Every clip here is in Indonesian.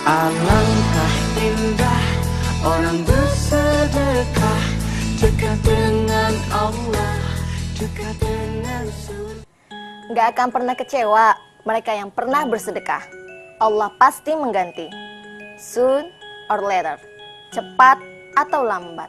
Alangkah indah orang bersedekah, dekat dengan Allah, dekat dengan surga. Nggak akan pernah kecewa mereka yang pernah bersedekah. Allah pasti mengganti. Soon or later, cepat atau lambat.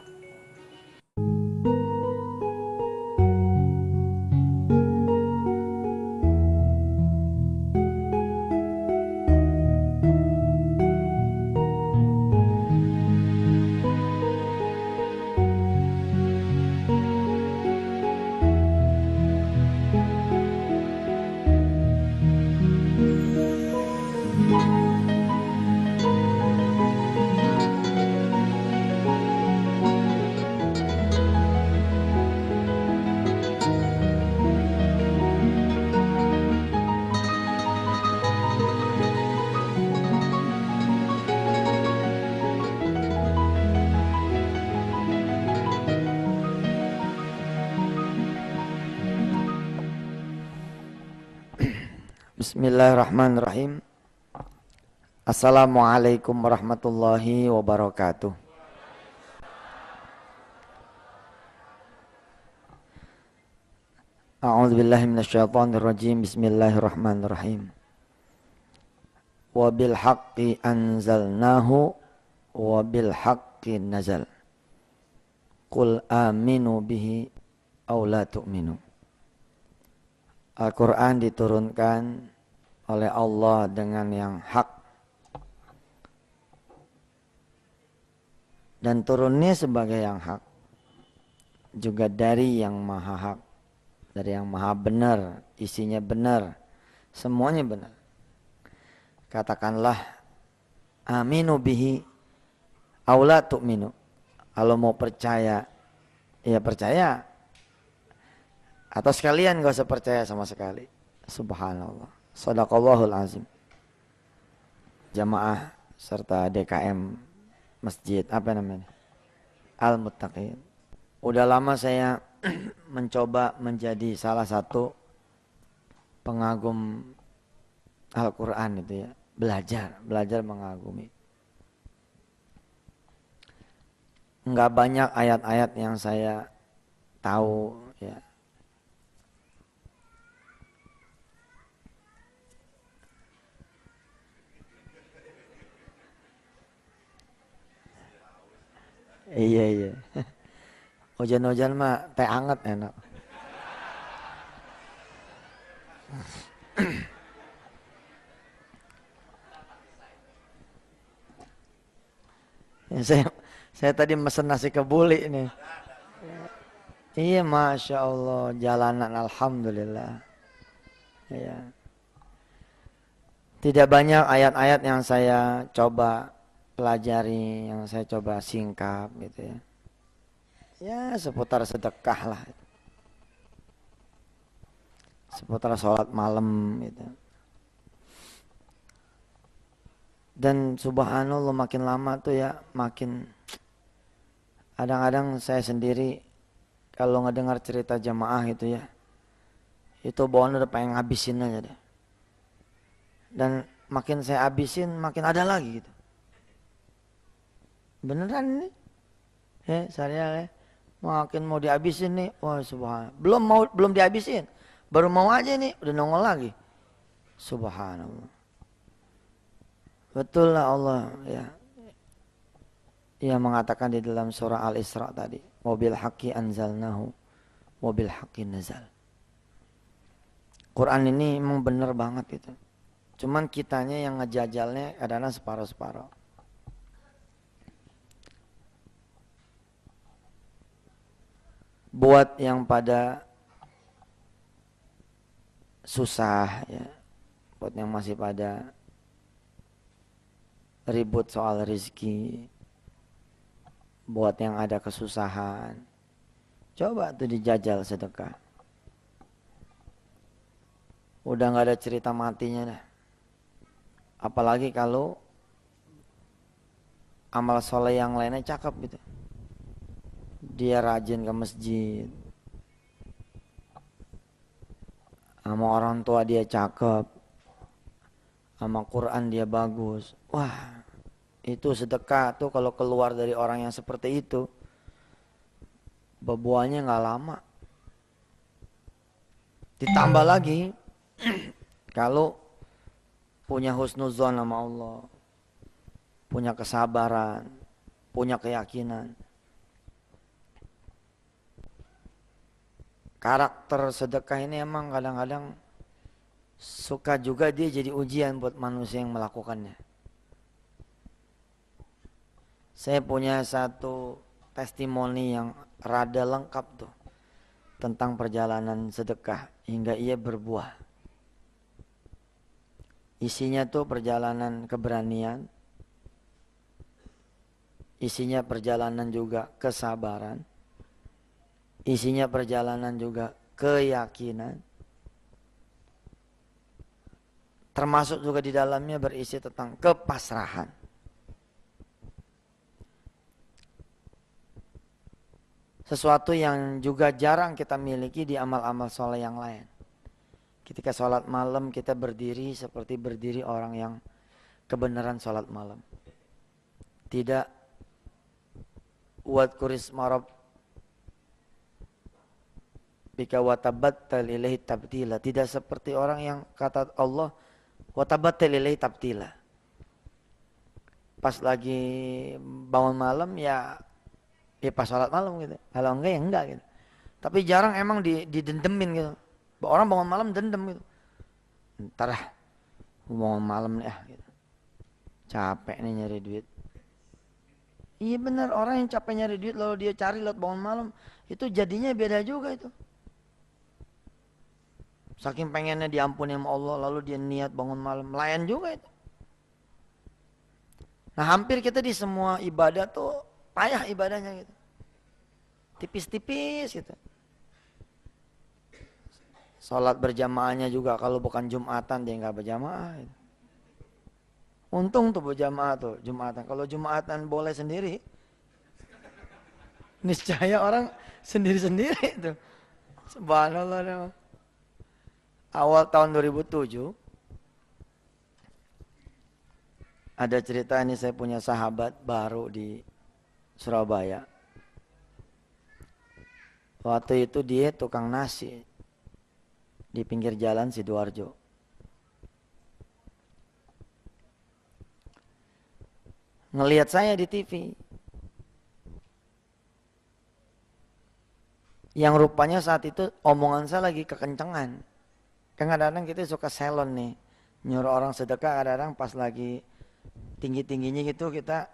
Bismillahirrahmanirrahim. Assalamualaikum warahmatullahi wabarakatuh. A'udzubillahi minasyaitonirrajim. Bismillahirrahmanirrahim. Wa bil haqqi anzalnahu wa bil haqqi nazal. Qul aminu bihi aw la tu'minu. Al-Quran diturunkan oleh Allah dengan yang hak, dan turunnya sebagai yang hak juga dari yang maha hak, dari yang maha benar, isinya benar, semuanya benar. Katakanlah aminu bihi aw la tu'minu. Kalau mau percaya, ya percaya, atau sekalian gak usah percaya sama sekali. Subhanallah. Shadaqallahul azim. Jamaah serta DKM masjid apa namanya? Al-Muttaqin. Udah lama saya mencoba menjadi salah satu pengagum Al-Quran itu ya. Belajar mengagumi. Enggak banyak ayat-ayat yang saya tahu ya. Iya. Hujan-hujan mah teh anget enak. Ya, saya tadi mesen nasi kebuli nih. Iya, Masya Allah, jalanan alhamdulillah. Ya. Tidak banyak ayat-ayat yang saya coba pelajari, yang saya coba singkap gitu ya. Ya seputar sedekah lah. Seputar sholat malam gitu. Dan subhanallah makin lama tuh ya makin, kadang-kadang saya sendiri kalau ngedengar cerita jamaah itu ya, itu bawaan udah pengen ngabisin aja deh. Dan makin saya habisin makin ada lagi gitu. Beneran ini? Saya makin mau dihabisin nih. Wah subhanallah. Belum dihabisin. Baru mau aja nih udah nongol lagi. Subhanallah. Betul lah Allah ya. Ia mengatakan di dalam surah Al-Isra tadi, wabil haqqi anzalnahu wabil haqqi nazal. Quran ini emang bener banget itu. Cuman kitanya yang ngejajalnya kadang-kadang separuh-separuh. Buat yang pada susah ya, buat yang masih pada ribut soal rezeki, buat yang ada kesusahan, coba tuh dijajal sedekah. Udah gak ada cerita matinya dah. Apalagi kalau amal soleh yang lainnya cakep gitu. Dia rajin ke masjid, sama orang tua dia cakep, sama Quran dia bagus. Wah, Itu sedekah tuh kalau keluar dari orang yang seperti itu, berbuahnya nggak lama. Ditambah lagi kalau punya husnuzon sama Allah, punya kesabaran, punya keyakinan. Karakter sedekah ini emang kadang-kadang suka juga dia jadi ujian buat manusia yang melakukannya. Saya punya satu testimoni yang rada lengkap tuh tentang perjalanan sedekah hingga ia berbuah. Isinya tuh perjalanan keberanian, isinya perjalanan juga kesabaran, isinya perjalanan juga keyakinan. Termasuk juga di dalamnya berisi tentang kepasrahan. Sesuatu yang juga jarang kita miliki di amal-amal soleh yang lain. Ketika sholat malam kita berdiri seperti berdiri orang yang kebenaran sholat malam. Tidak wadkurisma rabbika watabattal ilaihi tabtila. Tidak seperti orang yang kata Allah watabattal ilaihi tabtila. Pas lagi bangun malam ya pas sholat malam gitu. Kalau enggak ya enggak gitu. Tapi jarang emang didendemin gitu. Orang bangun malam dendem gitu. Ntar lah, bangun malam nih gitu. Capek nih nyari duit. Iya benar, orang yang capek nyari duit lalu dia cari lewat bangun malam, itu jadinya beda juga itu. Saking pengennya diampuni sama Allah lalu dia niat bangun malam, layan juga itu. Nah hampir kita di semua ibadah tuh payah ibadahnya gitu. Tipis-tipis gitu. Sholat berjamaahnya juga kalau bukan Jumatan dia nggak berjamaah. Gitu. Untung tuh berjamaah tuh Jumatan. Kalau Jumatan boleh sendiri, niscaya orang sendiri-sendiri tuh. Subhanallah. Awal tahun 2007 ada cerita ini, saya punya sahabat baru di Surabaya. Waktu itu dia tukang nasi di pinggir jalan Sidoarjo. Ngelihat saya di TV. Yang rupanya saat itu omongan saya lagi kekencengan. Kadang-kadang kita suka selon nih. Nyuruh orang sedekah kadang-kadang pas lagi tinggi-tingginya gitu kita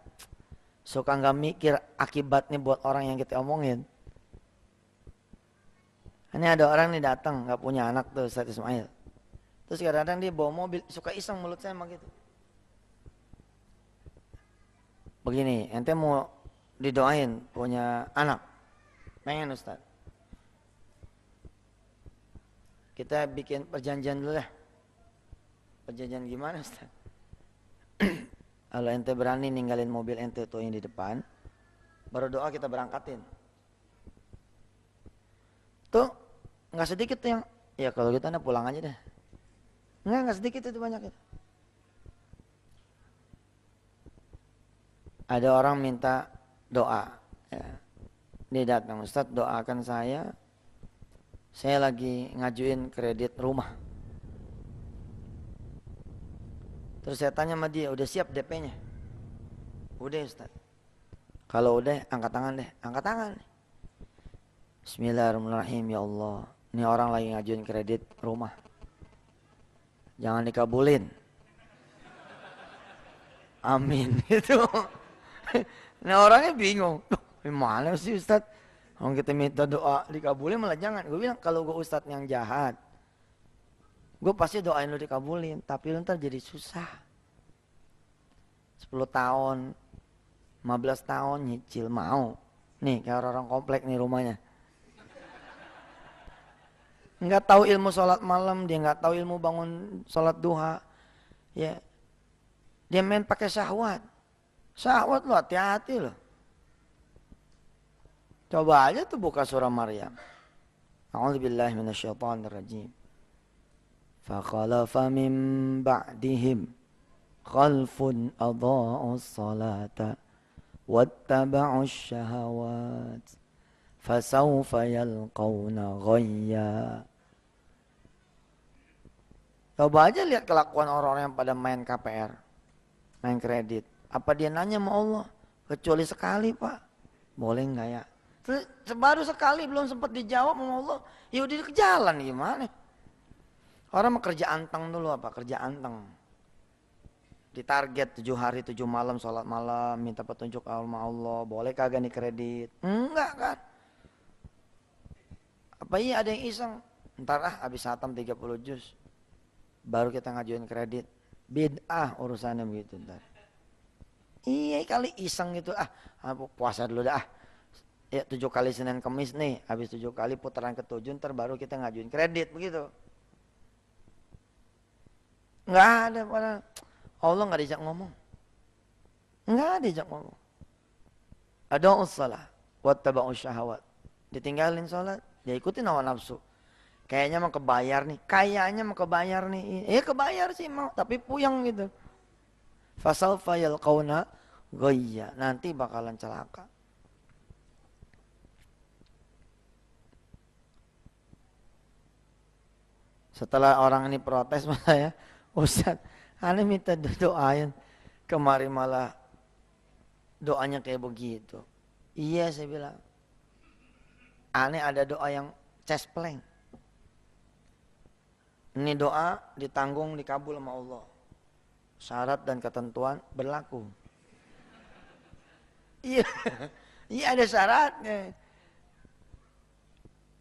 suka nggak mikir akibatnya buat orang yang kita omongin. Ini ada orang nih datang nggak punya anak tuh Ustaz Ismail. Terus kadang-kadang dia bawa mobil suka iseng mulut saya emang gitu. Begini, ente mau didoain punya anak, pengen Ustaz. Kita bikin perjanjian dulu lah. Perjanjian gimana Ustaz? Kalau ente berani ninggalin mobil ente tuh yang di depan, baru doa kita berangkatin. Tuh nggak sedikit tuh yang, ya kalau gitu anda pulang aja deh. Nggak sedikit itu banyak itu. Ada orang minta doa. Ya. Dia datang, Ustaz doakan saya lagi ngajuin kredit rumah. Terus saya tanya sama dia, udah siap DP-nya? Udah Ustaz. Kalau udah angkat tangan deh, angkat tangan. Bismillahirrahmanirrahim, ya Allah. Ini orang lagi ngajuin kredit rumah. Jangan dikabulin. Amin. Itu. Nah orangnya bingung. Gimana sih Ustaz? Kalau kita minta doa dikabulin malah jangan. Gue bilang kalau gue Ustaz yang jahat, gue pasti doain lu dikabulin. Tapi lu ntar jadi susah. 10 tahun, 15 tahun nyicil mau. Nih kayak orang komplek nih rumahnya. Nggak tahu ilmu sholat malam, dia nggak tahu ilmu bangun sholat duha, ya, dia main pakai syahwat, syahwat lo hati-hati lo. Coba aja tuh buka surah Maryam. A'udzubillahi minasyaitonirrajim. Fakhalafa min ba'dihim khalfun adha'us salata wattaba'us syahawat fasawfa yalqawna ghayya. Coba aja lihat kelakuan orang-orang yang pada main KPR, main kredit. Apa dia nanya sama Allah? Kecuali sekali, Pak. Boleh nggak ya? Baru sekali belum sempat dijawab sama Allah. Ya udah ke jalan gimana? Orang mau kerja anteng dulu apa? Kerja anteng. Ditarget 7 hari 7 malam sholat malam, minta petunjuk sama Allah. Boleh kagak nih kredit? Enggak kan? Apa iya ada yang iseng? Ntar habis hatam 30 juz. Baru kita ngajuin kredit. Bid'ah urusannya begitu ntar. Iya kali iseng gitu. Puasa dulu dah. Ya 7 kali Senin Kemis nih. Habis 7 kali putaran ke-7 ntar baru kita ngajuin kredit begitu. Nggak ada pada Allah nggak diajak ngomong. Nggak diajak ngomong. Ada'us shalah wattaba'us syahawat. Ditinggalin sholat, dia ikutin hawa nafsu. Kayaknya mau kebayar nih, kebayar sih mau, tapi puyeng gitu. Fasawfa yalqawna ghayya, nanti bakalan celaka. Setelah orang ini protes sama saya, Ustaz, aneh minta doain, kemarin malah doanya kayak begitu. Iya saya bilang, aneh ada doa yang chest plank. Ini doa ditanggung dikabul sama Allah. Syarat dan ketentuan berlaku. Iya, iya ada syaratnya.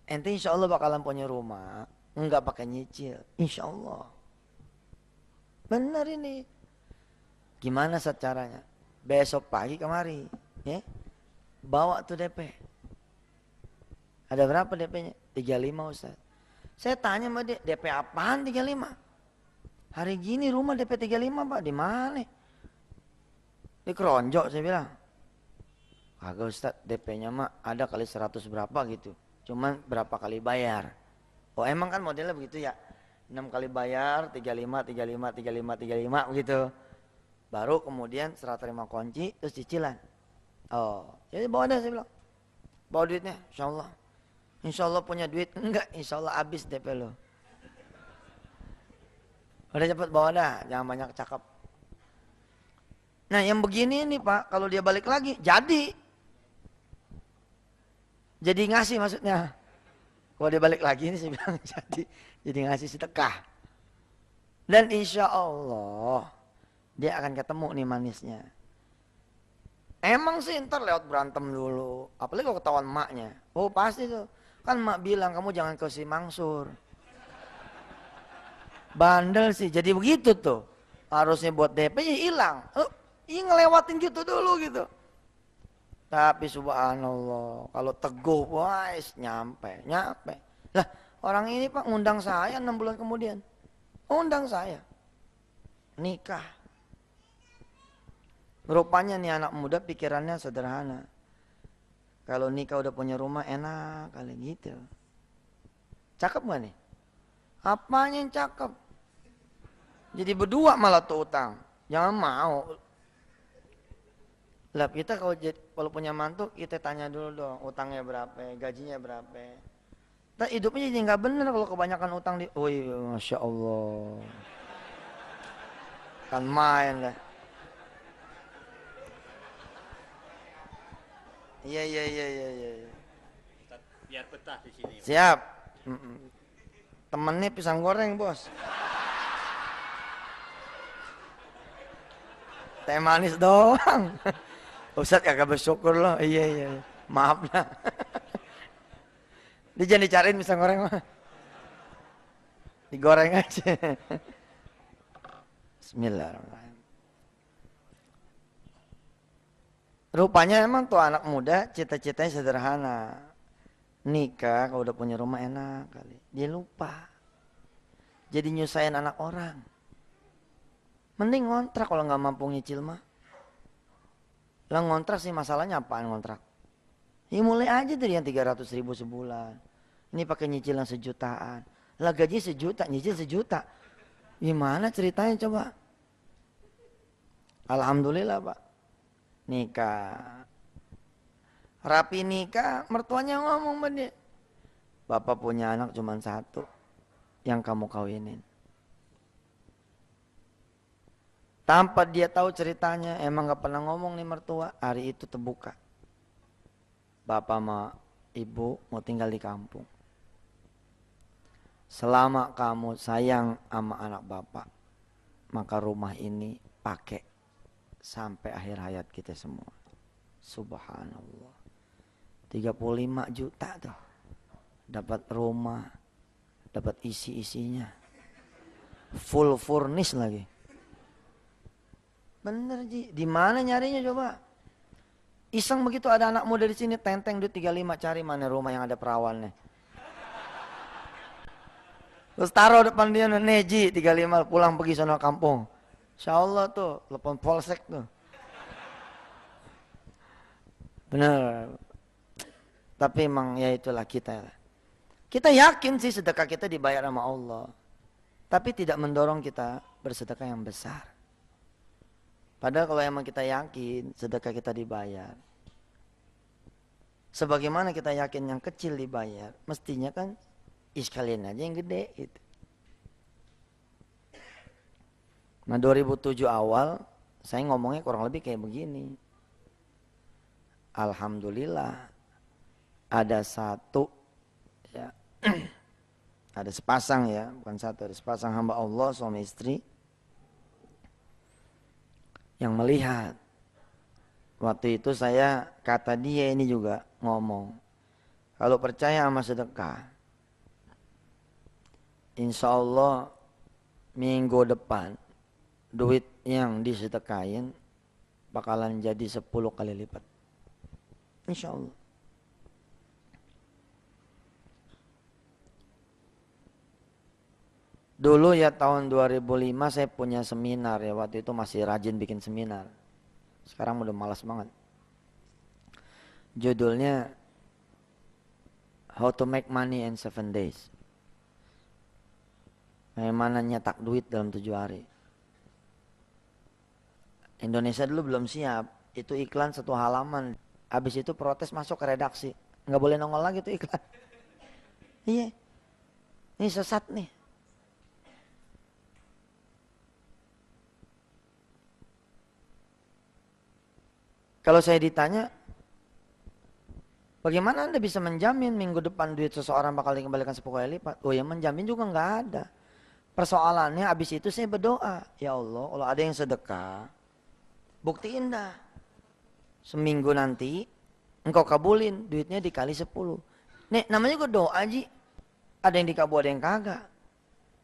Ente insya Allah bakalan punya rumah, enggak pakai nyicil, insya Allah. Benar ini. Gimana caranya? Besok pagi kemari, ya, bawa tuh DP. Ada berapa DP-nya? 35 Ustaz. Saya tanya sama dia, DP apaan 35? Hari gini rumah DP 35 Pak, di mana? Di Keronjok saya bilang. Kagak Ustaz, DP-nya mah ada kali 100 berapa gitu. Cuman berapa kali bayar. Oh emang kan modelnya begitu ya. 6 kali bayar, 35 begitu. Baru kemudian serah terima kunci, terus cicilan. Oh, jadi bawa dah saya bilang. Bawa duitnya, insyaallah. Insya Allah punya duit? Enggak, insya Allah habis DP lo. Udah cepet bawa dah, jangan banyak cakap. Nah yang begini nih Pak, kalau dia balik lagi, jadi ngasih maksudnya. Kalau dia balik lagi ini saya bilang jadi ngasih sedekah. Dan insya Allah dia akan ketemu nih manisnya. Emang sih ntar lewat berantem dulu, apalagi kalau ketahuan emaknya. Oh pasti tuh. Kan mak bilang kamu jangan ke si Mangsur. Bandel sih, jadi begitu tuh. Harusnya buat DP ya hilang. Iya ngelewatin gitu dulu gitu. Tapi subhanallah, kalau teguh wais nyampe. Lah orang ini Pak ngundang saya 6 bulan kemudian. Undang saya. Nikah. Rupanya nih anak muda pikirannya sederhana. Kalau nikah udah punya rumah enak kali gitu. Cakep gak nih? Apanya yang cakep? Jadi berdua malah tuh utang. Jangan mau. Lah kita kalau punya mantu kita tanya dulu dong utangnya berapa, gajinya berapa. Nah, hidupnya jadi nggak bener kalau kebanyakan utang di. Wih, masya Allah. Kan main lah. Iya. Biar betah di sini. Siap. Temennya pisang goreng bos. Teh manis doang. Ustadz kagak bersyukur loh. Iya. Maaf lah. Dia jangan dicariin pisang goreng mah. Digoreng aja. Bismillahirrahmanirrahim. Rupanya emang tuh anak muda cita-citanya sederhana. Nikah kalau udah punya rumah enak kali. Dia lupa. Jadi nyusahin anak orang. Mending ngontrak kalau nggak mampu nyicil mah. Lah ngontrak sih masalahnya apaan ngontrak? Ya mulai aja dari yang 300.000 sebulan. Ini pakai nyicil yang sejutaan. Lah gaji sejuta, nyicil sejuta. Gimana ceritanya coba? Alhamdulillah Pak, nikah. Rapi nikah, mertuanya ngomong sama dia, bapak punya anak cuma satu, yang kamu kawinin. Tanpa dia tahu ceritanya, emang gak pernah ngomong nih mertua, hari itu terbuka. Bapak sama ibu mau tinggal di kampung. Selama kamu sayang sama anak bapak, maka rumah ini pakai sampai akhir hayat kita semua. Subhanallah. 35 juta tuh. Dapat rumah, dapat isi-isinya. Full furnish lagi. Bener Ji, di mana nyarinya coba? Iseng begitu ada anak muda di sini tenteng duit 35, cari mana rumah yang ada perawannya. Terus taruh depan dia, nih Ji 35, pulang pergi sono kampung. Insya Allah tuh, telepon polsek tuh. Bener. Tapi emang ya itulah kita. Kita yakin sih sedekah kita dibayar sama Allah. Tapi tidak mendorong kita bersedekah yang besar. Padahal kalau emang kita yakin sedekah kita dibayar. Sebagaimana kita yakin yang kecil dibayar, mestinya kan sekalian aja yang gede gitu. Nah 2007 awal saya ngomongnya kurang lebih kayak begini. Alhamdulillah ada satu ya ada sepasang ya, bukan satu, ada sepasang hamba Allah suami istri yang melihat. Waktu itu saya kata dia ini juga ngomong, kalau percaya sama sedekah, insya Allah minggu depan duit yang disedekahin bakalan jadi 10 kali lipat. Insya Allah. Dulu ya tahun 2005 saya punya seminar ya, waktu itu masih rajin bikin seminar. Sekarang udah malas banget. Judulnya How to Make Money in 7 Days. Bagaimana nyetak duit dalam 7 hari. Indonesia dulu belum siap, itu iklan 1 halaman. Habis itu protes masuk ke redaksi. Nggak boleh nongol lagi tuh iklan. Iya, ini sesat nih. Kalau saya ditanya, bagaimana Anda bisa menjamin minggu depan duit seseorang bakal dikembalikan 10 kali lipat? Oh ya, menjamin juga nggak ada. Persoalannya habis itu saya berdoa, ya Allah, kalau ada yang sedekah, buktiin dah. Seminggu nanti engkau kabulin, duitnya dikali 10. Nih namanya gue doa Ji. Ada yang dikabul, ada yang kagak.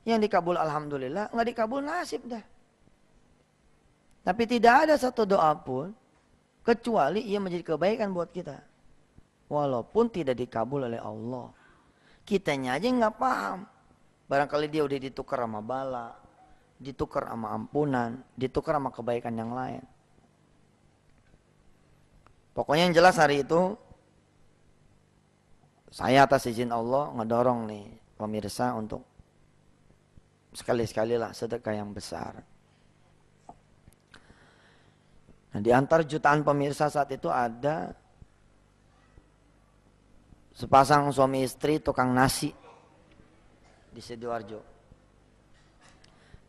Yang dikabul alhamdulillah, nggak dikabul nasib dah. Tapi tidak ada satu doa pun kecuali ia menjadi kebaikan buat kita. Walaupun tidak dikabul oleh Allah. Kitanya aja nggak paham. Barangkali dia udah ditukar sama bala, ditukar sama ampunan, ditukar sama kebaikan yang lain. Pokoknya yang jelas hari itu, saya atas izin Allah ngedorong nih pemirsa untuk sekali-sekali lah sedekah yang besar. Nah, di antar jutaan pemirsa saat itu ada sepasang suami istri tukang nasi di Sidoarjo.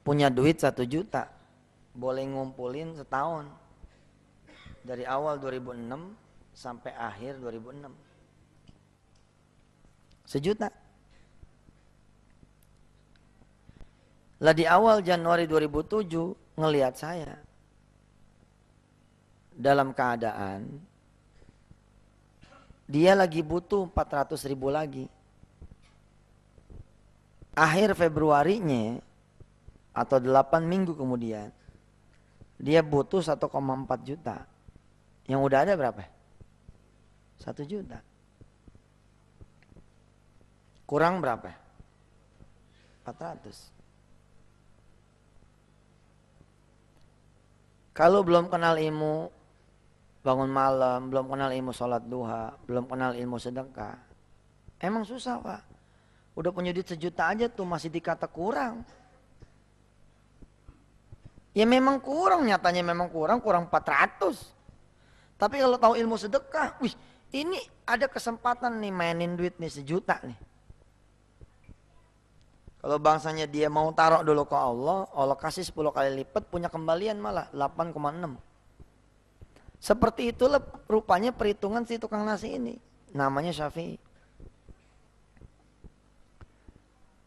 Punya duit 1 juta, boleh ngumpulin setahun. Dari awal 2006 sampai akhir 2006. 1 juta. Lah di awal Januari 2007 ngelihat saya dalam keadaan dia lagi butuh 400.000 lagi. Akhir Februarinya atau 8 minggu kemudian dia butuh 1,4 juta. Yang udah ada berapa? 1 juta. Kurang berapa? 400. Kalau belum kenal ilmu bangun malam, belum kenal ilmu sholat duha, belum kenal ilmu sedekah, emang susah Pak. Udah punya duit 1 juta aja tuh masih dikata kurang. Ya memang kurang, nyatanya memang kurang 400. Tapi kalau tahu ilmu sedekah, wih, ini ada kesempatan nih mainin duit nih 1 juta nih. Kalau bangsanya dia mau taruh dulu ke Allah, Allah kasih 10 kali lipat, punya kembalian malah 8,6. Seperti itulah rupanya perhitungan si tukang nasi ini. Namanya Syafi'i.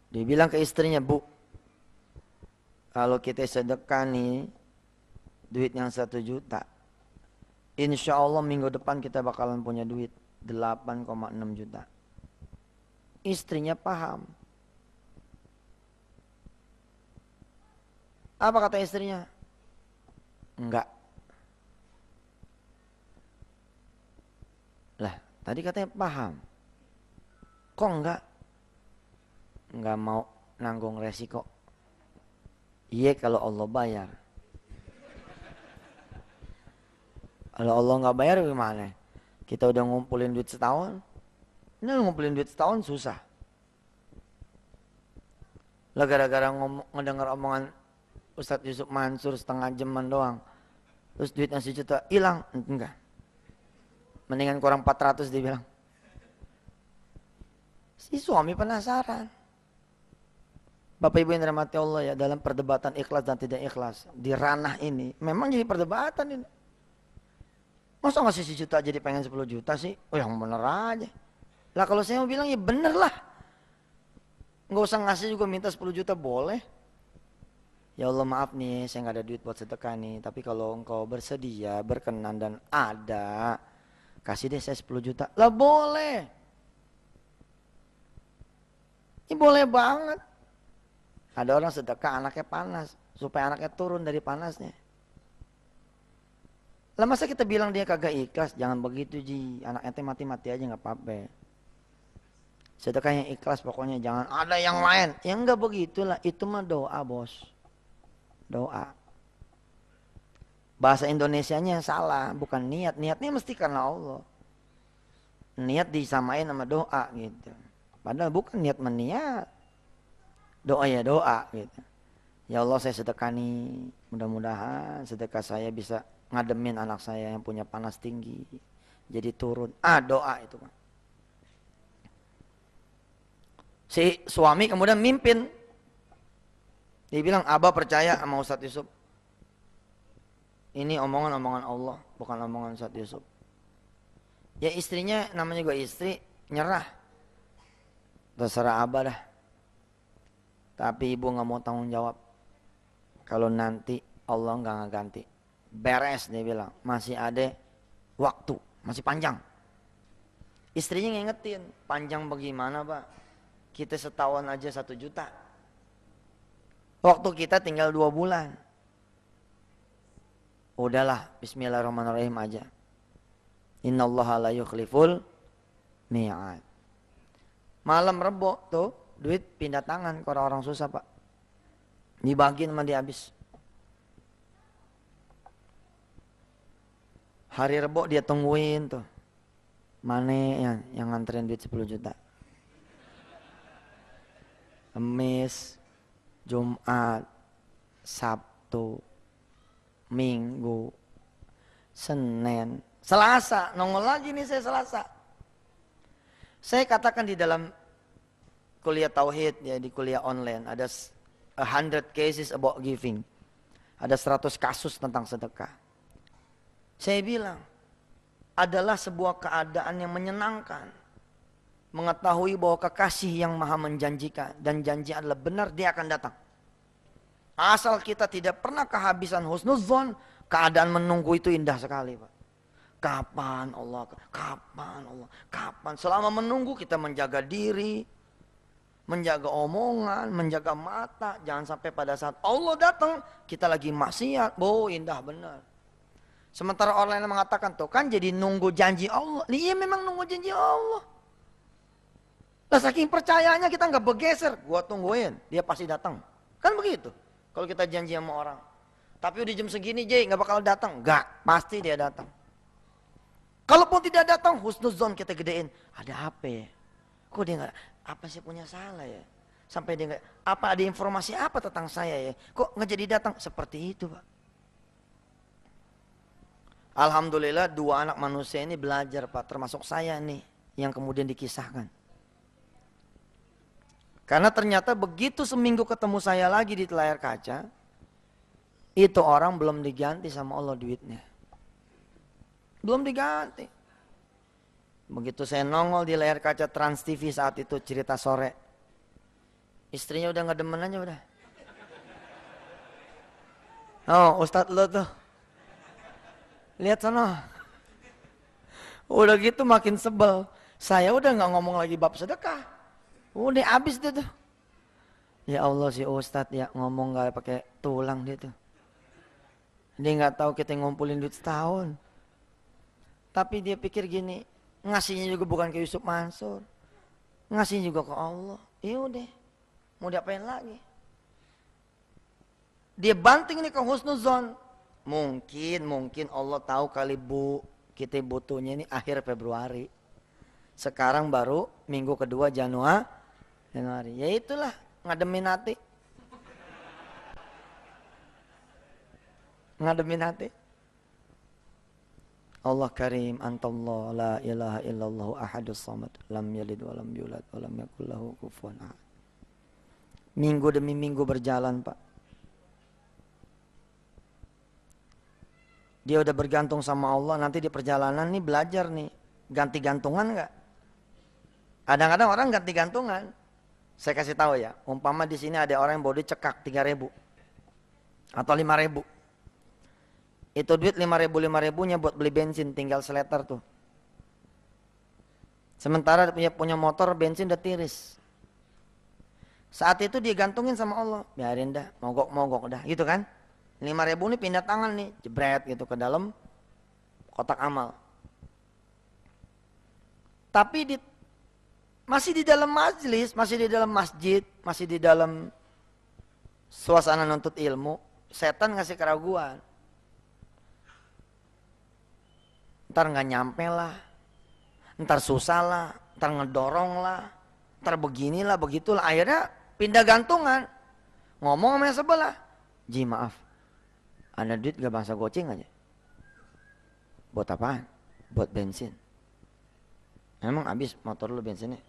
Dia bilang ke istrinya, Bu, kalau kita sedekah nih, duit yang 1 juta, insya Allah minggu depan kita bakalan punya duit 8,6 juta. Istrinya paham. Apa kata istrinya? Enggak. Lah, tadi katanya paham. Kok enggak? Enggak mau nanggung resiko. Iya kalau Allah bayar. Kalau Allah enggak bayar gimana? Kita udah ngumpulin duit setahun. Ini ngumpulin duit setahun susah. Lah gara-gara ngedengar omongan Ustadz Yusuf Mansur setengah jaman doang. Terus duitnya 1 juta hilang. Enggak. Mendingan kurang 400 dia bilang. Si suami penasaran. Bapak Ibu yang dirahmati Allah ya, dalam perdebatan ikhlas dan tidak ikhlas di ranah ini memang jadi perdebatan ini. Masa ngasih 1 juta jadi pengen 10 juta sih? Oh yang bener aja. Lah kalau saya mau bilang ya bener lah. Nggak usah ngasih juga minta 10 juta boleh. Ya Allah maaf nih saya nggak ada duit buat sedekah nih. Tapi kalau engkau bersedia, berkenan dan ada, kasih deh saya 10 juta. Lah boleh. Ini boleh banget. Ada orang sedekah anaknya panas. Supaya anaknya turun dari panasnya. Lah masa kita bilang dia kagak ikhlas? Jangan begitu Ji. Anaknya mati-mati aja gak apa-apa. Sedekah yang ikhlas pokoknya. Jangan ada yang lain. Ya enggak begitulah. Itu mah doa bos. Doa. Bahasa Indonesianya salah. Bukan niat. Niatnya mesti karena Allah. Niat disamain sama doa gitu. Padahal bukan niat meniat. Doa ya doa gitu. Ya Allah saya sedekah nih. Mudah-mudahan sedekah saya bisa ngademin anak saya yang punya panas tinggi. Jadi turun. Doa itu kan. Si suami kemudian mimpin. Dia bilang, Abah percaya sama Ustadz Yusuf. Ini omongan-omongan Allah, bukan omongan Ustadz Yusuf. Ya istrinya, namanya juga istri, nyerah. Terserah Abah dah. Tapi ibu gak mau tanggung jawab. Kalau nanti Allah gak ngeganti. Beres dia bilang, masih ada waktu, masih panjang. Istrinya ngingetin, panjang bagaimana Pak? Kita setahun aja 1 juta. Waktu kita tinggal 2 bulan. Udahlah, bismillahirrahmanirrahim aja. Innallaha la yukhliful mi'ad. Malam Rebo tuh, duit pindah tangan ke orang-orang susah Pak. Dibagiin sama dia habis. Hari Rebo dia tungguin tuh. Mana yang nganterin duit 10 juta. Kamis, Jumat, Sabtu, Minggu, Senin, Selasa, nongol lagi nih saya Selasa. Saya katakan di dalam kuliah tauhid ya, di kuliah online ada 100 cases about giving. Ada 100 kasus tentang sedekah. Saya bilang adalah sebuah keadaan yang menyenangkan. Mengetahui bahwa kekasih yang maha menjanjikan dan janji adalah benar, dia akan datang. Asal kita tidak pernah kehabisan husnuzon, keadaan menunggu itu indah sekali Pak. Kapan Allah, kapan Allah, kapan. Selama menunggu kita menjaga diri, menjaga omongan, menjaga mata. Jangan sampai pada saat Allah datang, kita lagi maksiat. Indah benar. Sementara orang lain mengatakan, tuh kan jadi nunggu janji Allah. Iya memang nunggu janji Allah. Lah saking percayanya kita nggak bergeser, gua tungguin, dia pasti datang. Kan begitu. Kalau kita janji sama orang. Tapi udah jam segini Jay, nggak bakal datang. Nggak, pasti dia datang. Kalaupun tidak datang, husnuzon kita gedein. Ada apa ya? Kok dia nggak? Apa sih punya salah ya? Sampai dia nggak, apa ada informasi apa tentang saya ya? Kok nggak jadi datang? Seperti itu, Pak. Alhamdulillah 2 anak manusia ini belajar, Pak, termasuk saya nih yang kemudian dikisahkan. Karena ternyata begitu seminggu ketemu saya lagi di layar kaca, itu orang belum diganti sama Allah duitnya. Belum diganti. Begitu saya nongol di layar kaca Trans TV saat itu Cerita Sore, istrinya udah nggak demen aja udah. Oh, Ustadz lo tuh, lihat sana. Udah gitu makin sebel. Saya udah nggak ngomong lagi bab sedekah. Udah habis dia tuh. Ya Allah, si Ustadz ya ngomong nggak pakai tulang dia tuh. Dia nggak tahu kita ngumpulin duit setahun. Tapi dia pikir gini, ngasihnya juga bukan ke Yusuf Mansur, ngasihnya juga ke Allah. Ya udah, mau diapain lagi? Dia banting nih ke husnuzon. Mungkin Allah tahu kali Bu, kita butuhnya ini akhir Februari. Sekarang baru minggu kedua Januari. Ya itulah, ngademin hati. Ngademin hati. Allah Karim, Antallah, la ilaha illallah ahadus samad, lam yalid wa lam yulad wa lam yakul lahu kufuwan ahad. Minggu demi minggu berjalan, Pak. Dia udah bergantung sama Allah, nanti di perjalanan nih belajar nih, ganti gantungan enggak? Kadang-kadang orang ganti gantungan. Saya kasih tahu ya, umpama di sini ada orang yang bawa duit cekak 3.000 atau 5.000. Itu duit 5.000-5.000-nya buat beli bensin, tinggal seleter tuh. Sementara punya motor bensin udah tiris. Saat itu dia gantungin sama Allah, biarin dah, mogok-mogok dah, gitu kan? 5.000 ini pindah tangan nih, jebret gitu ke dalam kotak amal. Tapi masih di dalam majelis, masih di dalam masjid, masih di dalam suasana nuntut ilmu, setan ngasih keraguan. Ntar nggak nyampe lah, ntar susah lah, ntar ngedorong lah, ntar beginilah, begitulah. Akhirnya pindah gantungan, ngomong sama yang sebelah, Ji maaf, ada duit gak bangsa goceng aja? Buat apaan? Buat bensin. Emang habis motor lu bensinnya?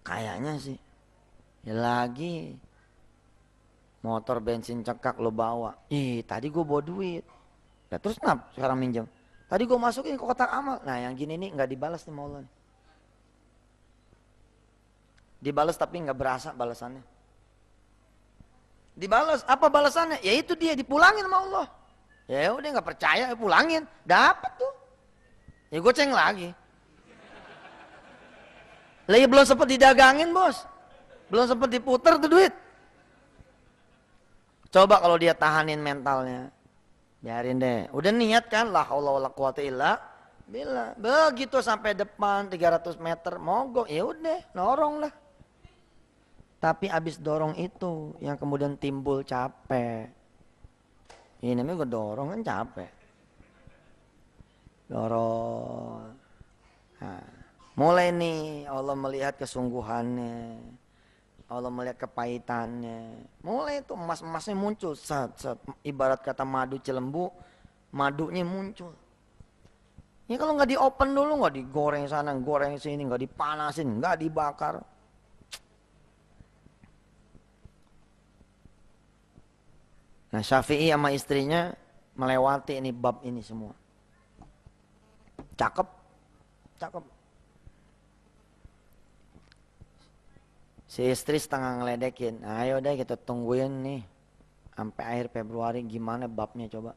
Kayaknya sih. Ya lagi motor bensin cekak lo bawa. Tadi gue bawa duit. Ya terus kenapa sekarang minjem? Tadi gue masukin ke kotak amal. Nah yang gini nih gak dibalas nih sama Allah nih. Dibalas tapi gak berasa balasannya. Dibalas, apa balasannya? Ya itu dia dipulangin sama Allah. Ya udah gak percaya, pulangin. Dapat tuh. Ya goceng lagi. Lagi belum sempat didagangin bos, belum sempat diputer tuh duit. Coba kalau dia tahanin mentalnya, biarin deh. Udah niat kan, la haula wala quwata illa billah. Begitu sampai depan 300 meter mogok, ya udah, dorong lah. Tapi abis dorong itu yang kemudian timbul capek. Ini namanya gue dorong kan capek. Dorong. Nah. Mulai nih Allah melihat kesungguhannya, Allah melihat kepahitannya. Mulai itu emas-emasnya muncul, ibarat kata madu Cilembu, madunya muncul. Ya kalau nggak di open dulu, nggak digoreng sana, goreng sini, nggak dipanasin, nggak dibakar. Nah Syafi'i sama istrinya melewati ini bab ini semua. Cakep, cakep. Si istri setengah ngeledekin, ayo deh kita tungguin nih sampai akhir Februari gimana babnya coba.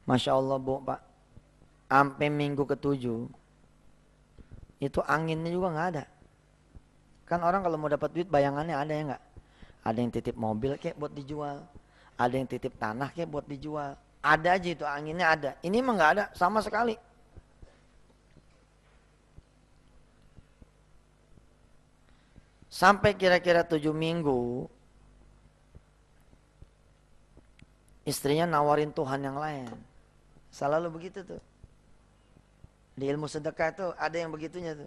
Masya Allah Bu, Pak, sampai minggu ke-7 itu anginnya juga nggak ada. Kan orang kalau mau dapat duit bayangannya ada ya nggak? Ada yang titip mobil kayak buat dijual, ada yang titip tanah kayak buat dijual, ada aja itu anginnya ada. Ini mah nggak ada sama sekali. Sampai kira-kira 7 minggu, istrinya nawarin Tuhan yang lain. Selalu begitu tuh. Di ilmu sedekah tuh ada yang begitunya tuh.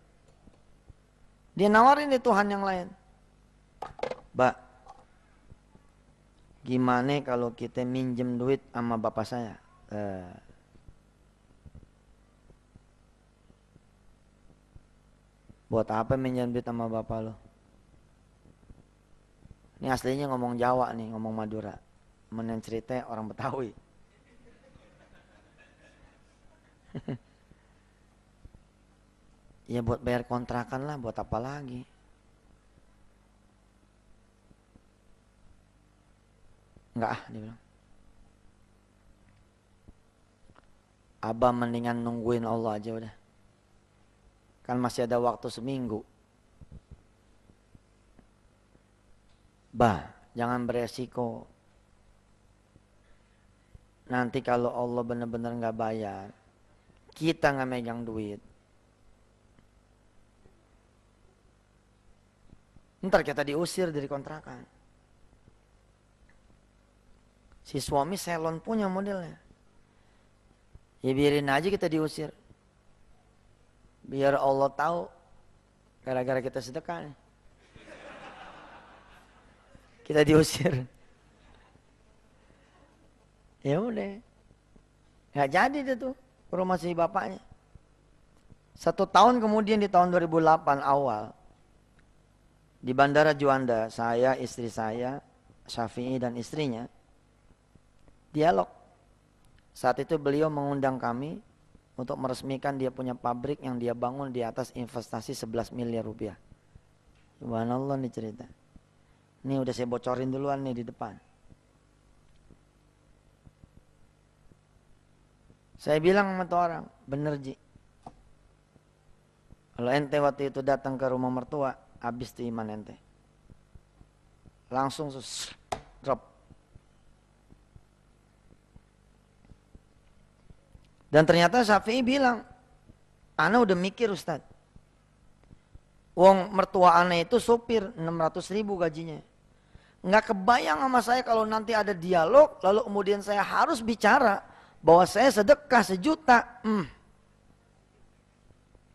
Dia nawarin di Tuhan yang lain. Mbak, gimana kalau kita minjem duit sama bapak saya? Buat apa minjem duit sama bapak lo? Ini aslinya ngomong Jawa nih, ngomong Madura. Menen cerita orang Betawi. Ya buat bayar kontrakan lah, buat apa lagi? Enggak dia bilang. Abah mendingan nungguin Allah aja udah. Kan masih ada waktu seminggu. Bah, jangan beresiko. Nanti kalau Allah benar-benar nggak bayar, kita nggak megang duit. Ntar kita diusir dari kontrakan. Si suami salon punya modelnya. Ya biarin aja kita diusir. Biar Allah tahu gara-gara kita sedekah nih. Kita diusir. Ya udah. Nggak jadi deh tuh ke rumah si bapaknya. 1 tahun kemudian di tahun 2008 awal. Di Bandara Juanda, saya, istri saya, Syafi'i dan istrinya dialog. Saat itu beliau mengundang kami untuk meresmikan dia punya pabrik yang dia bangun di atas investasi 11 miliar rupiah. Subhanallah nih cerita. Ini udah saya bocorin duluan nih di depan. Saya bilang sama tuh orang, bener Ji. Kalau ente waktu itu datang ke rumah mertua, habis tuh iman ente. Langsung drop. Dan ternyata Syafi'i bilang, ana udah mikir Ustaz. Wong mertua ana itu sopir, 600.000 gajinya. Nggak kebayang sama saya kalau nanti ada dialog, lalu kemudian saya harus bicara bahwa saya sedekah 1 juta.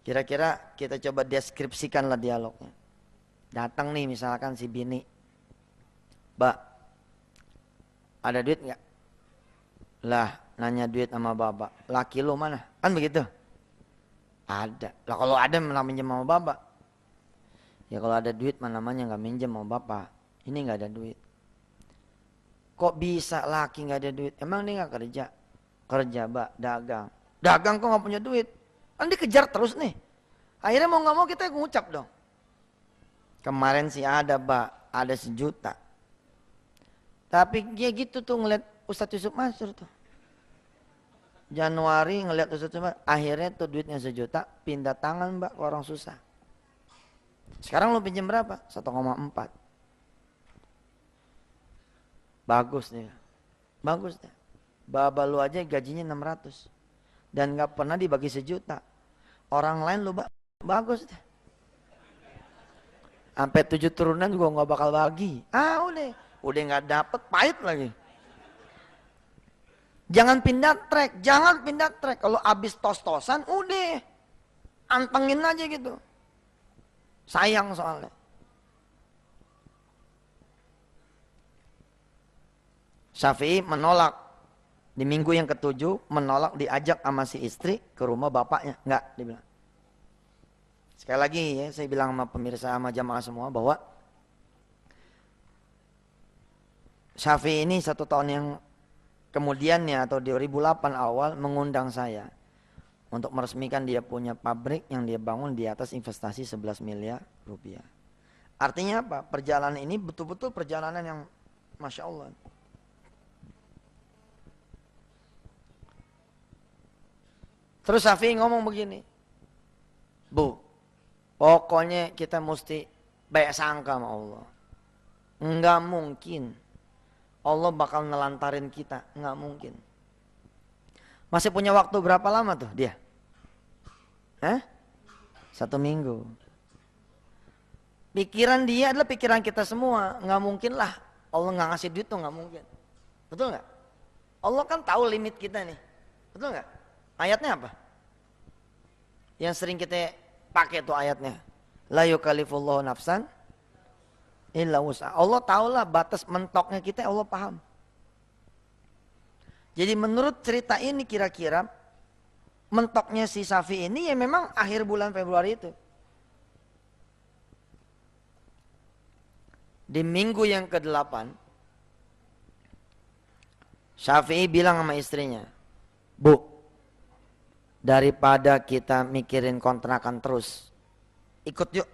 Kira-kira kita coba deskripsikanlah dialognya. Datang nih misalkan si bini. Mbak, ada duit nggak? Lah, nanya duit sama bapak. Laki lu mana? Kan begitu? Ada. Lah kalau ada malah minjem sama bapak. Ya kalau ada duit mana namanya nggak minjem sama bapak. Ini nggak ada duit. Kok bisa laki nggak ada duit? Emang dia nggak kerja? Kerja, Mbak, dagang. Dagang kok nggak punya duit? Kan dikejar terus nih. Akhirnya mau nggak mau kita ngucap dong. Kemarin sih ada, Mbak, ada 1 juta. Tapi dia gitu tuh ngeliat Ustadz Yusuf Mansur tuh. Januari ngeliat Ustadz Yusuf Mansur, akhirnya tuh duitnya 1 juta pindah tangan, Mbak, ke orang susah. Sekarang lu pinjam berapa? 1,4. Bagus nih. Bagus deh. Baba lu aja gajinya 600. Dan gak pernah dibagi 1 juta. Orang lain lu bagus deh. Sampai 7 turunan juga gak bakal bagi. Udah gak dapet, pahit lagi. Jangan pindah track, jangan pindah track. Kalau abis tos-tosan udah. Antengin aja gitu. Sayang soalnya. Syafi'i menolak. Di minggu yang ke-7 menolak diajak sama si istri ke rumah bapaknya. Enggak, dia bilang. Sekali lagi ya, saya bilang sama pemirsa sama jamaah semua bahwa Syafi'i ini 1 tahun yang kemudiannya atau 2008 awal mengundang saya untuk meresmikan dia punya pabrik yang dia bangun di atas investasi 11 miliar rupiah. Artinya apa? Perjalanan ini betul-betul perjalanan yang Masya Allah. Terus Syafi'i ngomong begini, Bu, pokoknya kita mesti baik sangka sama Allah. Enggak mungkin Allah bakal nelantarin kita, enggak mungkin. Masih punya waktu berapa lama tuh dia? 1 minggu. Pikiran dia adalah pikiran kita semua. Enggak mungkin lah Allah enggak ngasih duit tuh, enggak mungkin. Betul enggak? Allah kan tahu limit kita nih. Betul enggak? Ayatnya apa? Yang sering kita pakai tuh ayatnya. La yukallifullahu nafsan illa wus'aha. Allah tahulah batas mentoknya kita, Allah paham. Jadi menurut cerita ini kira-kira mentoknya si Safi ini ya memang akhir bulan Februari itu. Di minggu yang ke-8, Syafi'i bilang sama istrinya, Bu, daripada kita mikirin kontrakan terus, ikut yuk.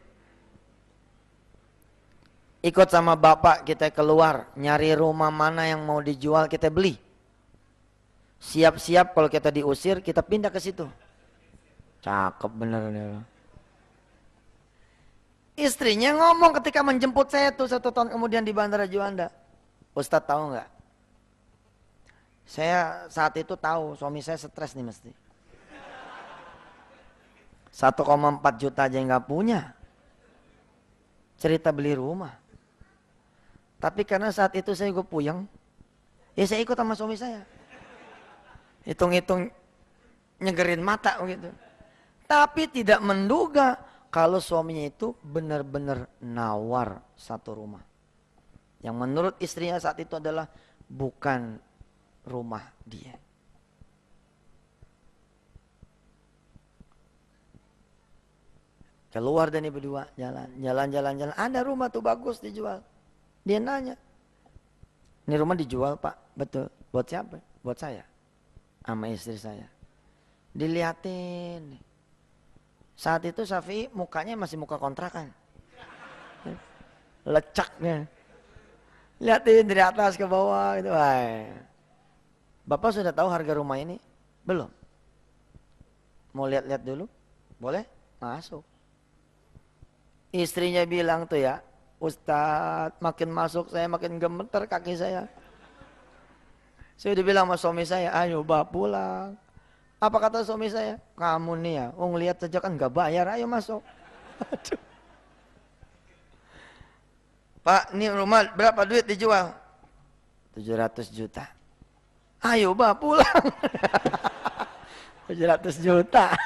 Ikut sama bapak kita keluar, nyari rumah mana yang mau dijual kita beli. Siap-siap kalau kita diusir, kita pindah ke situ. Cakep bener nih. Istrinya ngomong ketika menjemput saya tuh 1 tahun kemudian di Bandara Juanda. Ustadz tahu nggak? Saya saat itu tahu suami saya stres nih mesti. 1,4 juta aja nggak punya. Cerita beli rumah. Tapi karena saat itu saya gue puyeng, ya saya ikut sama suami saya. Hitung-hitung nyegerin mata gitu. Tapi tidak menduga kalau suaminya itu benar-benar nawar satu rumah. Yang menurut istrinya saat itu adalah bukan rumah dia. Keluar dan ibu berdua jalan. Ada rumah tuh bagus dijual. Dia nanya, ini rumah dijual Pak? Betul. Buat siapa? Buat saya. Sama istri saya. Dilihatin. Saat itu Syafi'i mukanya masih muka kontrakan. Lecaknya. Lihatin dari atas ke bawah gitu. Bapak sudah tahu harga rumah ini? Belum. Mau lihat-lihat dulu? Boleh? Masuk. Istrinya bilang tuh ya, Ustadz makin masuk saya makin gemeter kaki saya. Saya udah bilang sama suami saya, ayo Bapak pulang. Apa kata suami saya? Kamu nih ya, lihat saja kan gak bayar, ayo masuk. Aduh. Pak, ini rumah berapa duit dijual? 700 juta. Ayo Bapak pulang. 700 juta.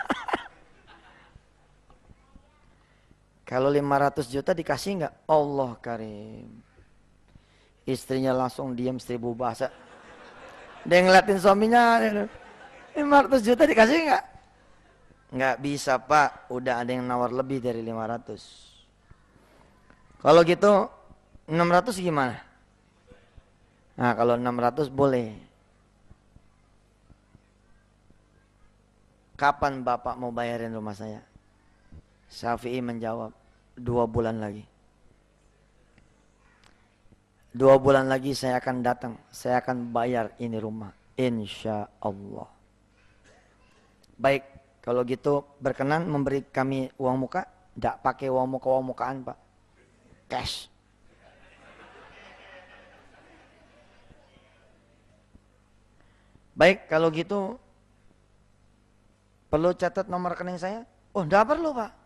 Kalau 500 juta dikasih nggak? Allah karim. Istrinya langsung diam 1000 bahasa. Dia ngeliatin suaminya. 500 juta dikasih nggak? Nggak bisa Pak. Udah ada yang nawar lebih dari 500. Kalau gitu 600 gimana? Nah kalau 600 boleh. Kapan Bapak mau bayarin rumah saya? Syafi'i menjawab, 2 bulan lagi. 2 bulan lagi saya akan datang. Saya akan bayar ini rumah. Insya Allah. Baik, kalau gitu berkenan memberi kami uang muka? Tidak pakai uang muka-mukaan Pak. Cash. Baik, kalau gitu perlu catat nomor rekening saya? Oh, tidak perlu Pak.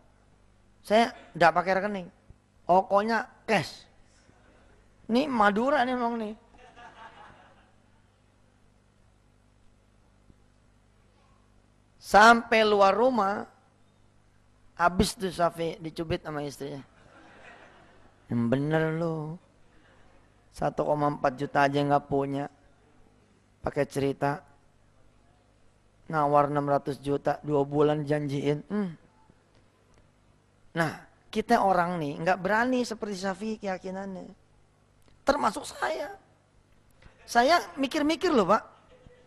Saya tidak pakai rekening. Pokoknya cash. Ini Madura nih emang nih. Sampai luar rumah, habis tuh Syafi'i dicubit sama istrinya. Yang bener lo. 1,4 juta aja nggak punya. Pakai cerita. Nawar 600 juta, 2 bulan janjiin. Nah, kita orang nih nggak berani seperti Syafi'i keyakinannya. Termasuk saya. Saya mikir-mikir loh Pak.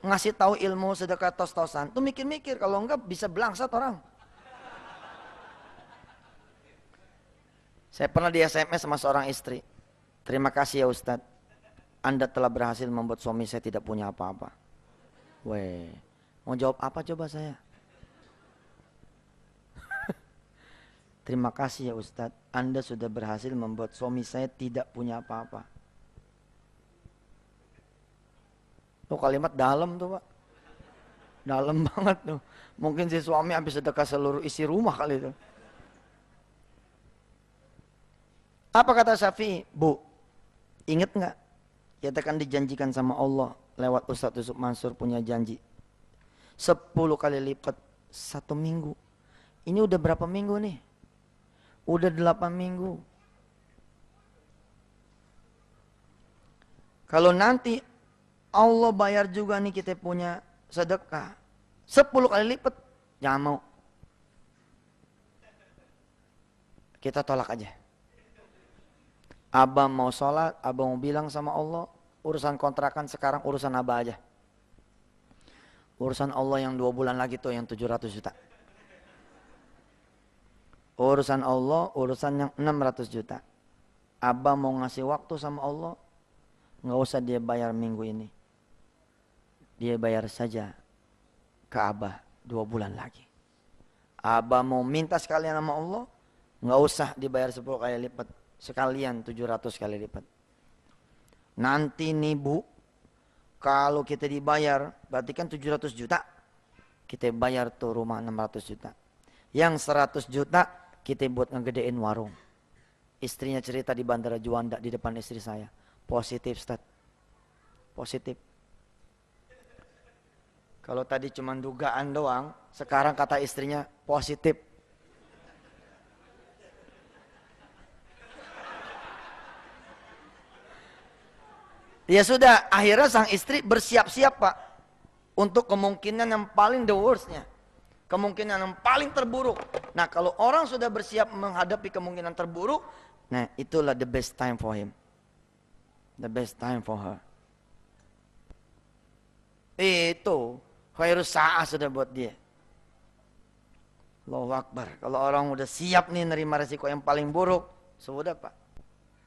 Ngasih tahu ilmu sedekah tos-tosan. Tuh mikir-mikir, kalau enggak bisa belangsat orang. Saya pernah di SMS sama seorang istri. Terima kasih ya Ustadz. Anda telah berhasil membuat suami saya tidak punya apa-apa. Weh, mau jawab apa coba saya? Terima kasih ya Ustadz, Anda sudah berhasil membuat suami saya tidak punya apa-apa. Tuh kalimat dalam tuh Pak. Dalam banget tuh. Mungkin si suami habis sedekah seluruh isi rumah kali itu. Apa kata Syafi'i? Bu, ingat nggak? Kita kan dijanjikan sama Allah lewat Ustadz Yusuf Mansur punya janji. 10 kali lipat 1 minggu. Ini udah berapa minggu nih? Udah 8 minggu. Kalau nanti Allah bayar juga nih kita punya sedekah 10 kali lipat, jangan mau. Kita tolak aja. Abah mau sholat, abah mau bilang sama Allah, urusan kontrakan sekarang urusan abah aja. Urusan Allah yang 2 bulan lagi tuh yang 700 juta. Urusan Allah, urusan yang 600 juta. Abah mau ngasih waktu sama Allah, nggak usah dia bayar minggu ini. Dia bayar saja ke Abah 2 bulan lagi. Abah mau minta sekalian sama Allah, nggak usah dibayar 10 kali lipat. Sekalian 700 kali lipat. Nanti nih Bu, kalau kita dibayar, berarti kan 700 juta. Kita bayar tuh rumah 600 juta. Yang 100 juta kita buat ngegedein warung. Istrinya cerita di Bandara Juanda di depan istri saya. Positif, Ustaz. Positif. Kalau tadi cuma dugaan doang, sekarang kata istrinya positif. Ya sudah, akhirnya sang istri bersiap-siap Pak. Untuk kemungkinan yang paling the worst-nya. Kemungkinan yang paling terburuk. Nah kalau orang sudah bersiap menghadapi kemungkinan terburuk, nah itulah the best time for him. The best time for her. Itu khairus sa'ah sudah buat dia. Allahu Akbar. Kalau orang udah siap nih nerima resiko yang paling buruk, sudah Pak.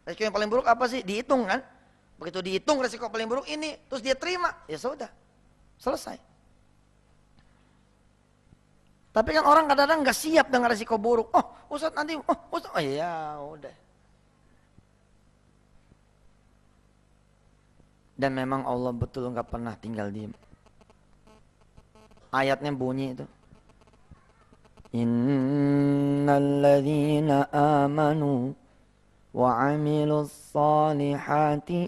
Resiko yang paling buruk apa sih? Dihitung kan? Begitu dihitung resiko paling buruk ini, terus dia terima, ya sudah. Selesai. Tapi kan orang kadang-kadang nggak siap dengan resiko buruk. Oh, Ustaz nanti, Ustaz, oh ya udah. Dan memang Allah betul nggak pernah tinggal diam. Ayatnya bunyi itu. Innalladzina amanu wa 'amilus salihati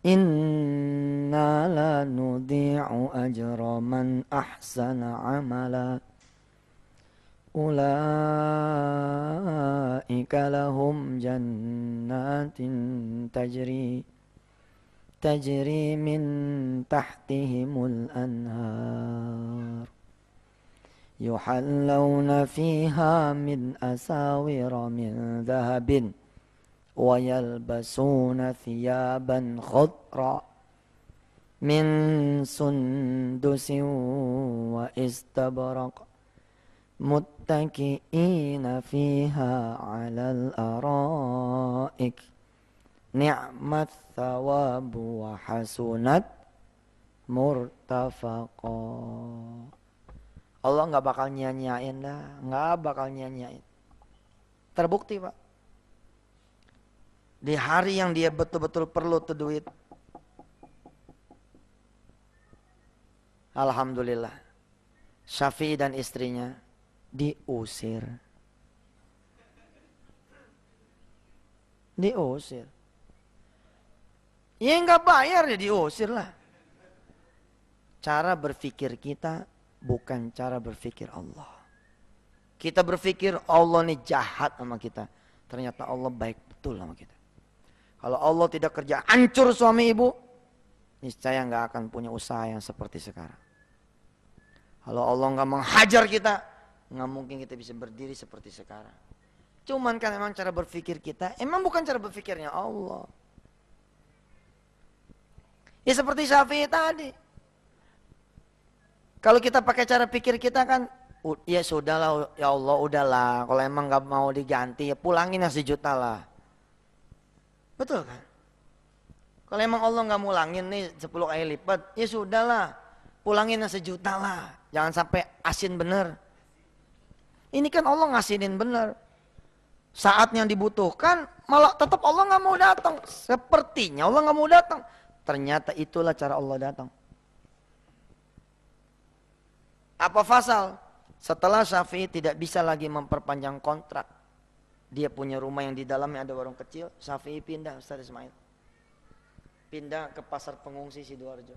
Inna la nudi'u ajra man ahsana amala Ulaika lahum jannatin tajri min tahtihimul anhar Yuhallawna fiha min asawira min dhahabin وَيَلْبَسُونَ ثِيَابًا خُضْرًا مِنْ سُنْدُسٍ وَإِسْتَبْرَقٍ مُتَّكِئِينَ فِيهَا عَلَى الْأَرَائِكِ نِعْمَ الثَّوَابُ وَحَسُنَتْ مُرْتَفَقًا. Allah nggak bakal nyanyain dah, nggak bakal nyanyain. Terbukti Pak. Di hari yang dia betul-betul perlu tuh duit. Alhamdulillah. Syafi'i dan istrinya diusir. Diusir. Ya nggak bayar ya diusir lah. Cara berpikir kita bukan cara berpikir Allah. Kita berpikir Allah ini jahat sama kita. Ternyata Allah baik betul sama kita. Kalau Allah tidak kerja hancur suami ibu, niscaya nggak akan punya usaha yang seperti sekarang. Kalau Allah nggak menghajar kita, nggak mungkin kita bisa berdiri seperti sekarang. Cuman kan emang cara berpikir kita, emang bukan cara berpikirnya Allah. Ya seperti Syafi'i tadi. Kalau kita pakai cara pikir kita kan, ya sudahlah ya Allah udahlah. Kalau emang nggak mau diganti ya pulangin yang 1 juta lah. Betul kan? Kalau emang Allah nggak mulangin nih 10 kali lipat, ya sudahlah, pulangin yang 1 juta lah. Jangan sampai asin bener. Ini kan Allah ngasinin bener. Saat yang dibutuhkan, malah tetap Allah nggak mau datang. Sepertinya Allah nggak mau datang. Ternyata itulah cara Allah datang. Apa fasal? Setelah Syafi'i tidak bisa lagi memperpanjang kontrak. Dia punya rumah yang di dalamnya ada warung kecil. Syafi'i pindah Ustaz Ismail. Pindah ke pasar pengungsi Sidoarjo.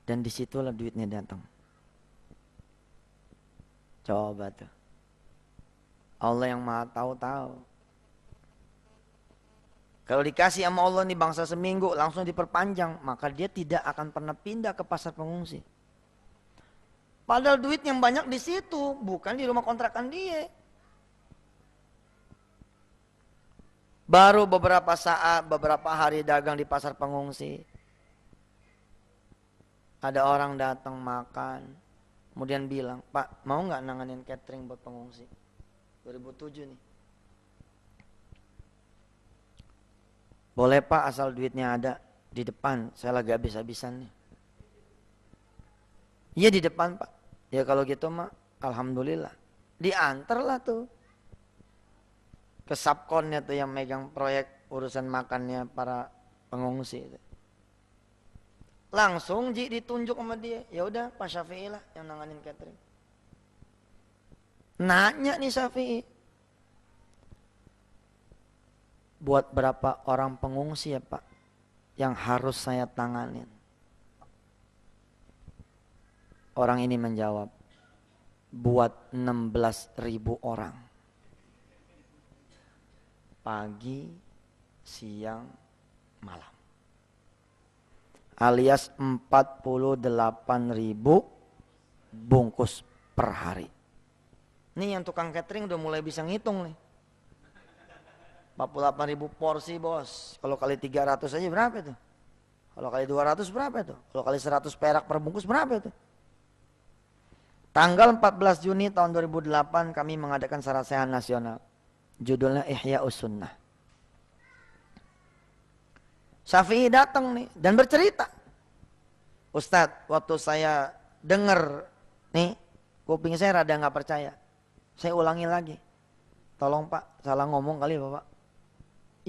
Dan disitulah duitnya datang. Coba tuh. Allah yang maha tahu. Kalau dikasih sama Allah nih bangsa seminggu langsung diperpanjang, maka dia tidak akan pernah pindah ke pasar pengungsi. Padahal duit yang banyak di situ, bukan di rumah kontrakan dia. Baru beberapa saat, beberapa hari dagang di pasar pengungsi. Ada orang datang makan, kemudian bilang, Pak mau nggak nanganin catering buat pengungsi? 2007 nih. Boleh Pak, asal duitnya ada di depan, saya lagi habis-habisan nih. Iya di depan Pak. Ya kalau gitu mah alhamdulillah. Diantar lah tuh ke subkonnya tuh yang megang proyek urusan makannya para pengungsi itu. Langsung ditunjuk sama dia. Ya udah Pak Syafi'i lah yang nanganin catering. Nanya nih Syafi'i, buat berapa orang pengungsi ya Pak yang harus saya tanganin? Orang ini menjawab, buat 16.000 orang. Pagi, siang, malam. Alias 48.000 bungkus per hari. Nih yang tukang catering udah mulai bisa ngitung nih. 48.000 porsi bos. Kalau kali 300 aja berapa itu? Kalau kali 200 berapa itu? Kalau kali 100 perak per bungkus berapa itu? Tanggal 14 Juni tahun 2008 kami mengadakan sarasehan nasional. Judulnya Ihya'us Sunnah. Syafi'i datang nih dan bercerita. Ustadz, waktu saya dengar nih, kuping saya rada nggak percaya. Saya ulangi lagi. Tolong Pak, salah ngomong kali Bapak.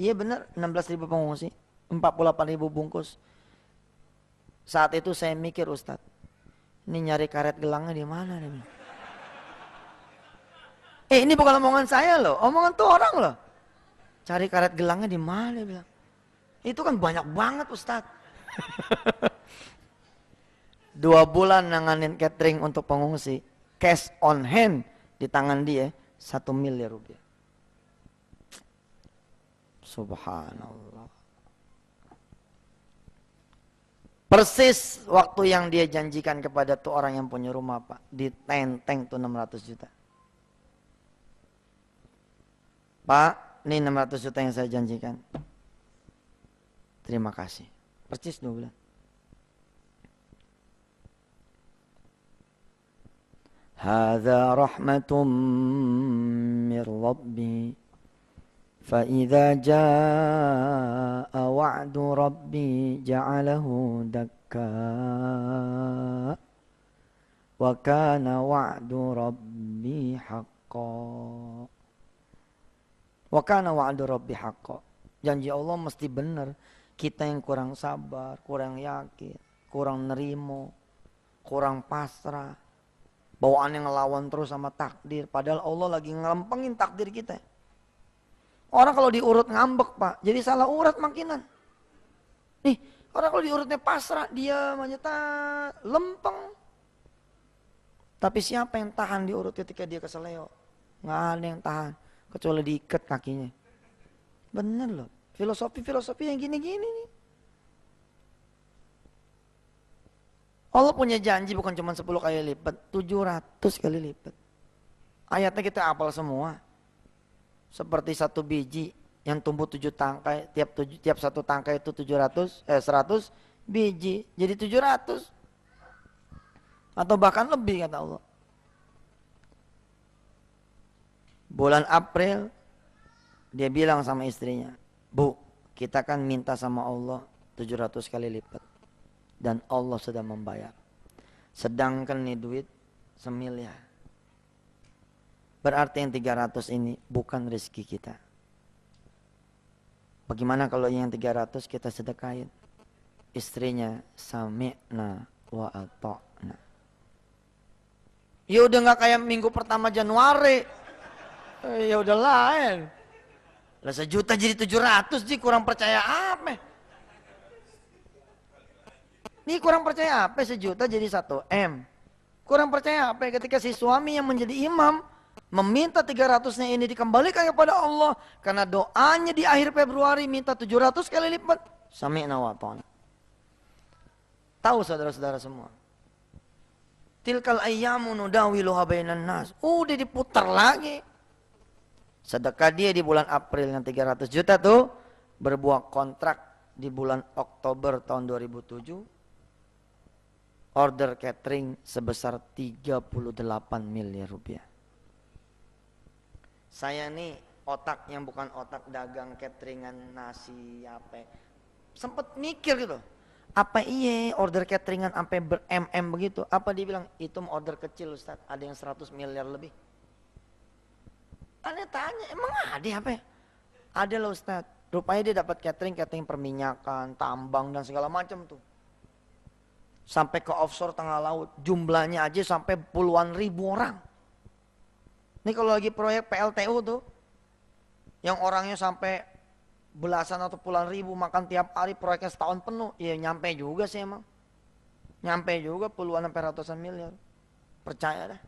Iya benar, 16.000 pengungsi, 48.000 bungkus. Saat itu saya mikir Ustadz, ini nyari karet gelangnya di mana nih? Ini bukan omongan saya loh, omongan tuh orang loh. Cari karet gelangnya di mana dia bilang. Itu kan banyak banget Ustadz. 2 bulan nanganin catering untuk pengungsi, cash on hand di tangan dia 1 miliar rupiah. Subhanallah. Persis waktu yang dia janjikan kepada tuh orang yang punya rumah Pak. Ditenteng tuh 600 juta. Pak, ini 600 juta yang saya janjikan. Terima kasih. Persis 2 bulan. Hadza rahmatum mir Rabbi. فَإِذَا جَاءَ وَعْدُ رَبِّي جَعَلَهُ دَكًّا وَكَانَ وَعْدُ رَبِّي حَقًّا. وَكَانَ وَعْدُ رَبِّي حَقًّا. Janji Allah mesti benar. Kita yang kurang sabar, kurang yakin, kurang nerimo, kurang pasrah, bawaan yang ngelawan terus sama takdir. Padahal Allah lagi ngelempengin takdir kita. Orang kalau diurut ngambek Pak, jadi salah urat makinan. Nih, orang kalau diurutnya pasrah, dia menyeta lempeng. Tapi siapa yang tahan diurut ketika dia keseleo? Nggak ada yang tahan, kecuali diikat kakinya. Bener loh, filosofi yang gini-gini nih. Allah punya janji bukan cuma 10 kali lipat, 700 kali lipat. Ayatnya kita hafal semua. Seperti 1 biji yang tumbuh 7 tangkai, tiap 1 tangkai itu 100 biji, jadi 700 atau bahkan lebih kata Allah. Bulan April dia bilang sama istrinya, Bu, kita kan minta sama Allah 700 kali lipat dan Allah sudah membayar. Sedangkan nih duit 1 miliar. Berarti yang 300 ini bukan rezeki kita. Bagaimana kalau yang 300 kita sedekahin? Istrinya sami'na wa ata'na. Ya udah gak kayak minggu pertama Januari. Ya udah lain. Lah 1 juta jadi 700 sih kurang percaya apa? Ini kurang percaya apa 1 juta jadi 1 M. Kurang percaya apa ketika si suami yang menjadi imam meminta 300-nya ini dikembalikan kepada Allah karena doanya di akhir Februari minta 700 kali lipat. Sami'na wa ta'na. Tahu saudara-saudara semua. Tilkal ayyamu nudawiluha bainan nas. Udah diputar lagi. Sedekah dia di bulan April yang 300 juta tuh berbuah kontrak di bulan Oktober tahun 2007. Order catering sebesar 38 miliar rupiah. Saya nih otak yang bukan otak dagang cateringan nasi apa. Sempet mikir gitu. Apa iya order cateringan sampai ber-MM begitu? Apa dia bilang itu order kecil Ustaz, ada yang 100 miliar lebih. Aneh tanya, emang ada apa? Ada loh Ustaz. Rupanya dia dapat catering perminyakan, tambang dan segala macam tuh. Sampai ke offshore tengah laut, jumlahnya aja sampai puluhan ribu orang. Ini kalau lagi proyek PLTU tuh, yang orangnya sampai belasan atau puluhan ribu makan tiap hari, proyeknya setahun penuh, ya nyampe juga sih emang. Nyampe juga puluhan sampai ratusan miliar. Percaya dah.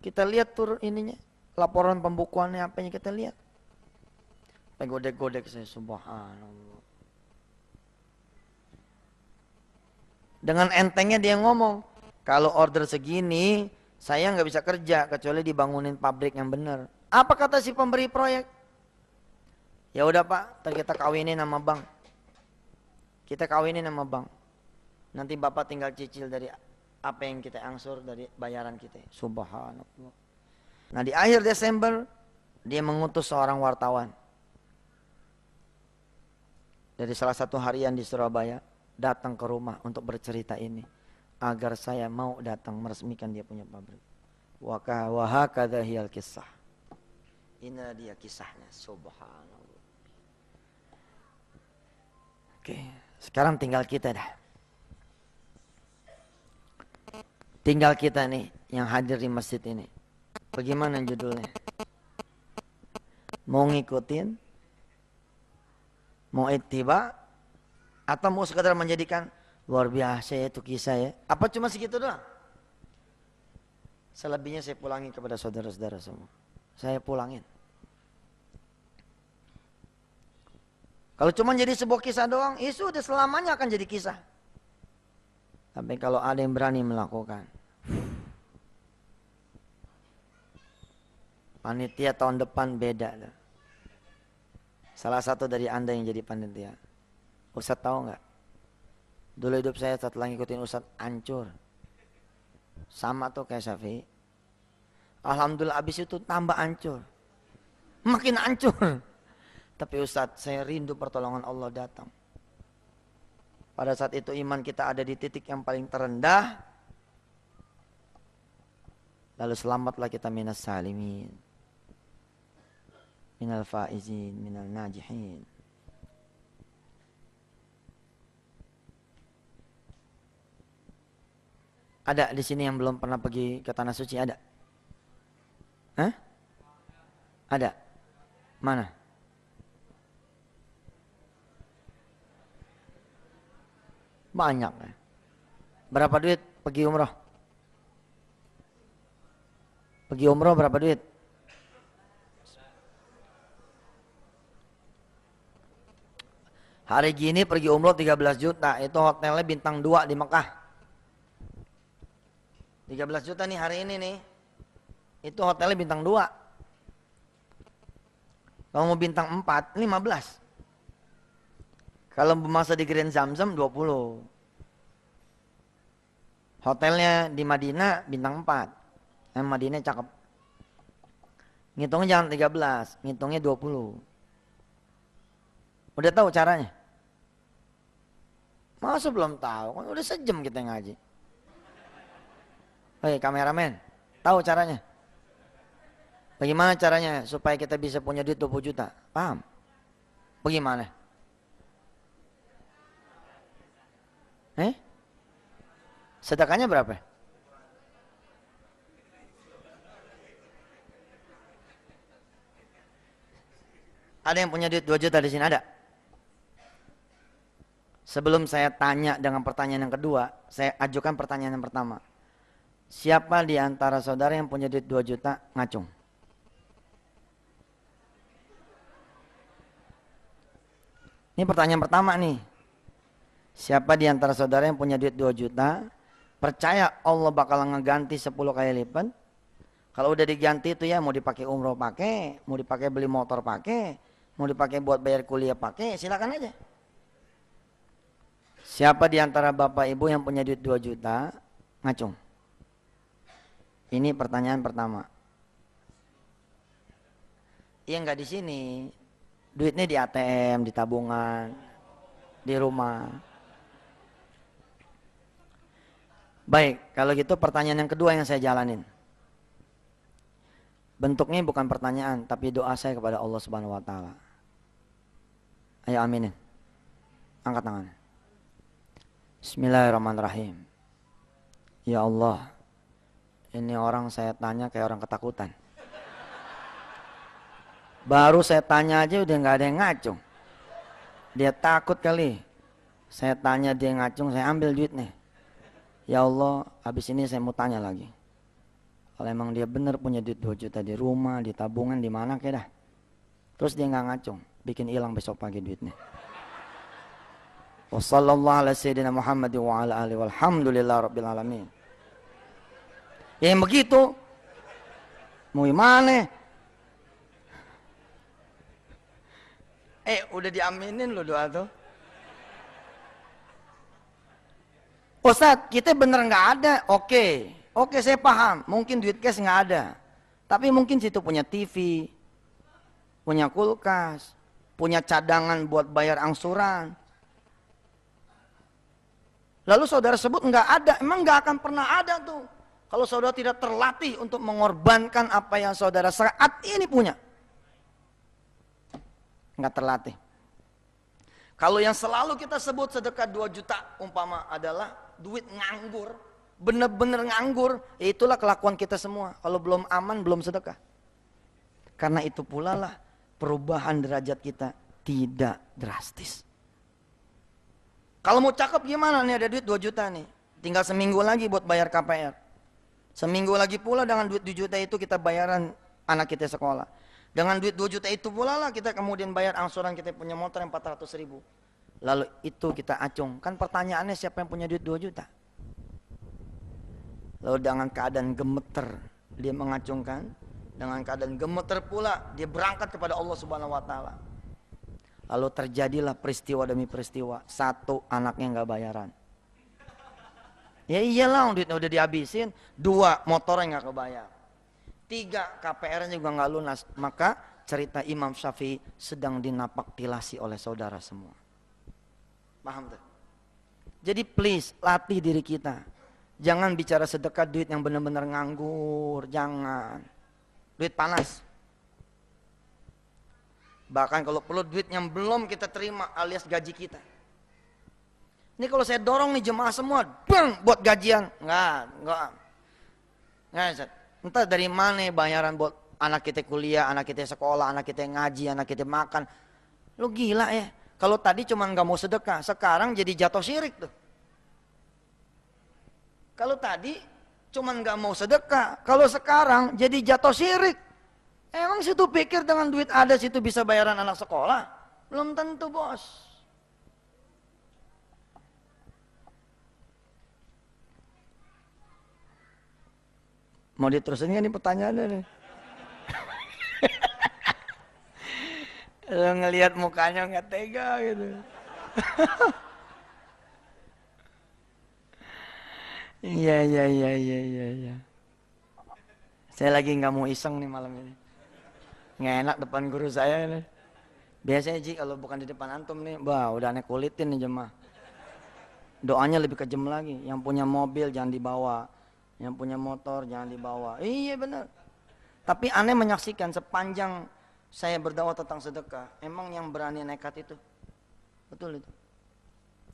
Kita lihat tur ininya, laporan pembukuannya apanya kita lihat. Sampai godek-godek saya, subhanallah. Dengan entengnya dia ngomong, kalau order segini, saya nggak bisa kerja kecuali dibangunin pabrik yang benar. Apa kata si pemberi proyek? Ya udah Pak, ntar kita kawinin sama bank. Kita kawinin sama bank. Nanti Bapak tinggal cicil dari apa yang kita angsur dari bayaran kita. Subhanallah. Nah di akhir Desember, dia mengutus seorang wartawan. Dari salah satu harian di Surabaya, datang ke rumah untuk bercerita ini. Agar saya mau datang meresmikan dia punya pabrik. Wahakadha hiyal kisah. Inilah dia kisahnya. Subhanallah. Oke, sekarang tinggal kita dah. Tinggal kita nih yang hadir di masjid ini. Bagaimana judulnya? Mau ngikutin? Mau ittiba? Atau mau sekedar menjadikan luar biasa ya itu kisah ya? Apa cuma segitu doang? Selebihnya saya pulangin kepada saudara-saudara semua. Saya pulangin. Kalau cuma jadi sebuah kisah doang, itu sudah selamanya akan jadi kisah. Tapi kalau ada yang berani melakukan, panitia tahun depan beda. Salah satu dari Anda yang jadi panitia, Ustadz tahu nggak? Dulu hidup saya setelah ngikutin Ustadz hancur. Sama tuh kayak Syafi'i. Alhamdulillah abis itu tambah hancur. Makin hancur. Tapi Ustadz saya rindu pertolongan Allah datang. Pada saat itu iman kita ada di titik yang paling terendah. Lalu selamatlah kita minas salimin. Minal faizin, minal najihin. Ada di sini yang belum pernah pergi ke Tanah Suci, ada? Hah? Ada? Mana? Banyak ya. Berapa duit pergi umroh? Pergi umroh berapa duit? Hari gini pergi umroh 13 juta, itu hotelnya bintang 2 di Mekah. 13 juta nih hari ini nih. Itu hotelnya bintang 2. Kalau mau bintang 4, 15. Kalau masa di Grand Zamzam 20. Hotelnya di Madinah bintang 4. Madinah cakep. Ngitungnya jangan 13, ngitungnya 20. Udah tahu caranya? Masa belum tahu? Kan udah sejam kita ngaji. Hei kameramen, tahu caranya? Bagaimana caranya supaya kita bisa punya duit 20 juta? Paham? Bagaimana? Sedekahnya berapa? Ada yang punya duit 2 juta di sini, ada? Sebelum saya tanya dengan pertanyaan yang kedua, saya ajukan pertanyaan yang pertama. Siapa di antara saudara yang punya duit 2 juta ngacung? Ini pertanyaan pertama nih. Siapa di antara saudara yang punya duit 2 juta, percaya Allah bakal ngeganti 10 kali lipat? Kalau udah diganti itu ya mau dipakai umroh pakai, mau dipakai beli motor pakai, mau dipakai buat bayar kuliah pakai, silakan aja. Siapa di antara bapak ibu yang punya duit 2 juta ngacung? Ini pertanyaan pertama. Iya nggak di sini. Duitnya di ATM, di tabungan, di rumah. Baik, kalau gitu pertanyaan yang kedua yang saya jalanin. Bentuknya bukan pertanyaan, tapi doa saya kepada Allah Subhanahu wa taala. Ayo aminin. Angkat tangan. Bismillahirrahmanirrahim. Ya Allah, ini orang saya tanya kayak orang ketakutan. Baru saya tanya aja udah nggak ada yang ngacung. Dia takut kali. Saya tanya dia ngacung, saya ambil duitnya. Ya Allah, habis ini saya mau tanya lagi. Kalau emang dia benar punya duit 2 juta di rumah, di tabungan, di mana kayak dah. Terus dia nggak ngacung, bikin hilang besok pagi duitnya. Wassallallahu ala sayyidina Muhammad wa ala alihi walhamdulillah rabbil alamin. Ya yang begitu. Mau gimana? Udah diaminin loh doa tuh. Ustadz, kita bener nggak ada. Oke, saya paham. Mungkin duit cash nggak ada. Tapi mungkin situ punya TV, punya kulkas, punya cadangan buat bayar angsuran. Lalu saudara sebut nggak ada. Emang nggak akan pernah ada tuh. Kalau saudara tidak terlatih untuk mengorbankan apa yang saudara saat ini punya. Nggak terlatih. Kalau yang selalu kita sebut sedekah 2 juta umpama adalah duit nganggur, bener-bener nganggur, ya itulah kelakuan kita semua. Kalau belum aman, belum sedekah. Karena itu pula lah perubahan derajat kita tidak drastis. Kalau mau cakep gimana nih, ada duit 2 juta nih, tinggal seminggu lagi buat bayar KPR. Seminggu lagi pula dengan duit 2 juta itu kita bayaran anak kita sekolah. Dengan duit 2 juta itu pula lah kita kemudian bayar angsuran kita punya motor yang 400.000. Lalu itu kita acung. Kan pertanyaannya siapa yang punya duit 2 juta? Lalu dengan keadaan gemeter dia mengacungkan. Dengan keadaan gemeter pula dia berangkat kepada Allah Subhanahu wa taala. Lalu terjadilah peristiwa demi peristiwa. 1, anaknya nggak bayaran. Ya iyalah duitnya udah dihabisin. 2, motornya nggak kebayar. 3, KPR-nya juga nggak lunas. Maka cerita Imam Syafi'i sedang dinapaktilasi oleh saudara semua. Paham tuh? Jadi please latih diri kita. Jangan bicara sedekah duit yang benar-benar nganggur. Jangan. Duit panas. Bahkan kalau perlu duit yang belum kita terima alias gaji kita. Ini kalau saya dorong nih jemaah semua, bang, buat gajian. Enggak. Entah dari mana bayaran buat anak kita kuliah, anak kita sekolah, anak kita ngaji, anak kita makan. Lu gila ya. Kalau tadi cuma nggak mau sedekah, sekarang jadi jatuh syirik tuh. Kalau tadi cuma nggak mau sedekah, kalau sekarang jadi jatuh syirik. Emang situ pikir dengan duit ada situ bisa bayaran anak sekolah? Belum tentu bos. Mau diterusin kan nih pertanyaannya nih. Lo ngelihat mukanya nggak tega gitu. Iya. Saya lagi nggak mau iseng nih malam ini. Nggak enak depan guru saya ini. Biasanya Ji kalau bukan di depan antum nih, udah aneh kulitin nih jemaah. Doanya lebih kejem lagi. Yang punya mobil jangan dibawa. Yang punya motor jangan dibawa. Iya benar. Tapi aneh menyaksikan sepanjang saya berdakwah tentang sedekah, emang yang berani nekat itu. Betul itu.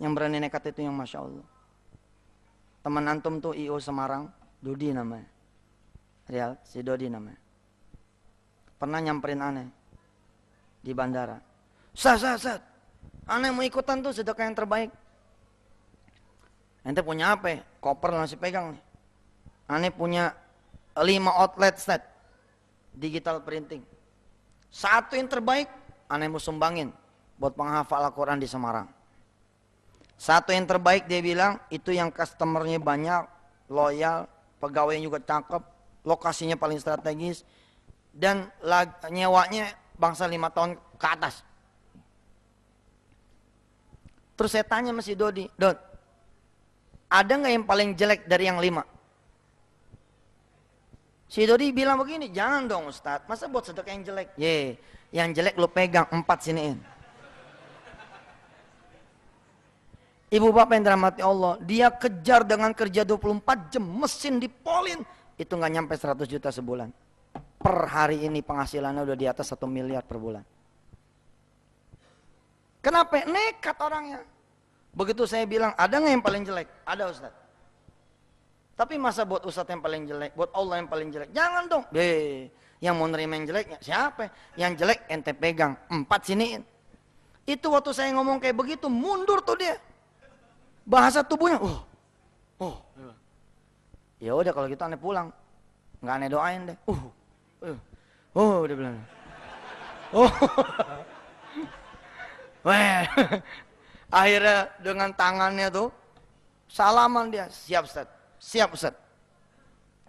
Yang berani nekat itu yang Masya Allah. Teman antum tuh IO Semarang, Dodi namanya. Real, si Dodi namanya. Pernah nyamperin aneh di bandara. Sat. Aneh mau ikutan tuh sedekah yang terbaik. Ente punya apa? Koper masih pegang nih. Ane punya 5 outlet set digital printing. Satu yang terbaik, ane mau sumbangin buat penghafal Al-Quran di Semarang. Satu yang terbaik dia bilang, itu yang customernya banyak, loyal, pegawainya juga cakep, lokasinya paling strategis, dan nyewanya bangsa 5 tahun ke atas. Terus saya tanya sama si Dodi, Dod, ada nggak yang paling jelek dari yang 5? Si Dodi bilang begini, jangan dong Ustadz, masa buat sedekah yang jelek? Yang jelek lu pegang 4 siniin. Ibu bapak yang dirahmati Allah, dia kejar dengan kerja 24 jam, mesin dipolin, itu nggak nyampe 100 juta sebulan. Per hari ini penghasilannya udah di atas 1 miliar per bulan. Kenapa? Nekat orangnya. Begitu saya bilang, ada nggak yang paling jelek? Ada Ustaz. Tapi masa buat Ustaz yang paling jelek, buat Allah yang paling jelek? Jangan dong. Yang mau nerima yang jeleknya siapa? Yang jelek ente pegang 4 siniin. Itu waktu saya ngomong kayak begitu, mundur tuh dia. Bahasa tubuhnya, ya udah kalau gitu aneh pulang, nggak aneh doain deh. Dia bilang, akhirnya dengan tangannya tuh salaman dia, siap Ustaz, siap Ustaz.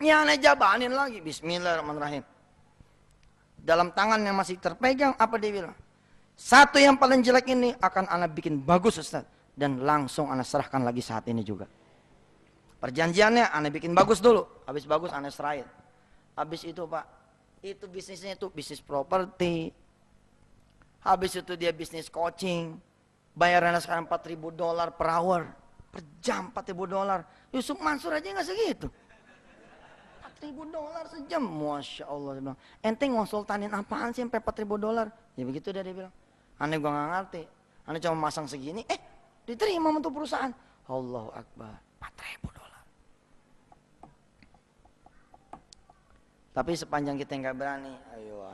Ya aneh jabanin lagi, Bismillahirrahmanirrahim. Dalam tangan yang masih terpegang, apa dia bilang? Satu yang paling jelek ini akan aneh bikin bagus Ustaz. Dan langsung aneh serahkan lagi saat ini juga. Perjanjiannya aneh bikin bagus dulu, habis bagus aneh serahin. Habis itu Pak, itu bisnisnya itu bisnis properti. Habis itu dia bisnis coaching. Bayarannya sekarang $4.000 per hour, per jam $4.000. Yusuf Mansur aja nggak segitu. $4.000 sejam, masya Allah. Dia bilang, ente ngonsultanin apaan sih sampai $4.000? Ya begitu dia bilang. Aneh gua nggak ngerti. Aneh cuma masang segini, diterima untuk perusahaan. Allahu Akbar, $4.000. Tapi sepanjang kita nggak berani, ayo,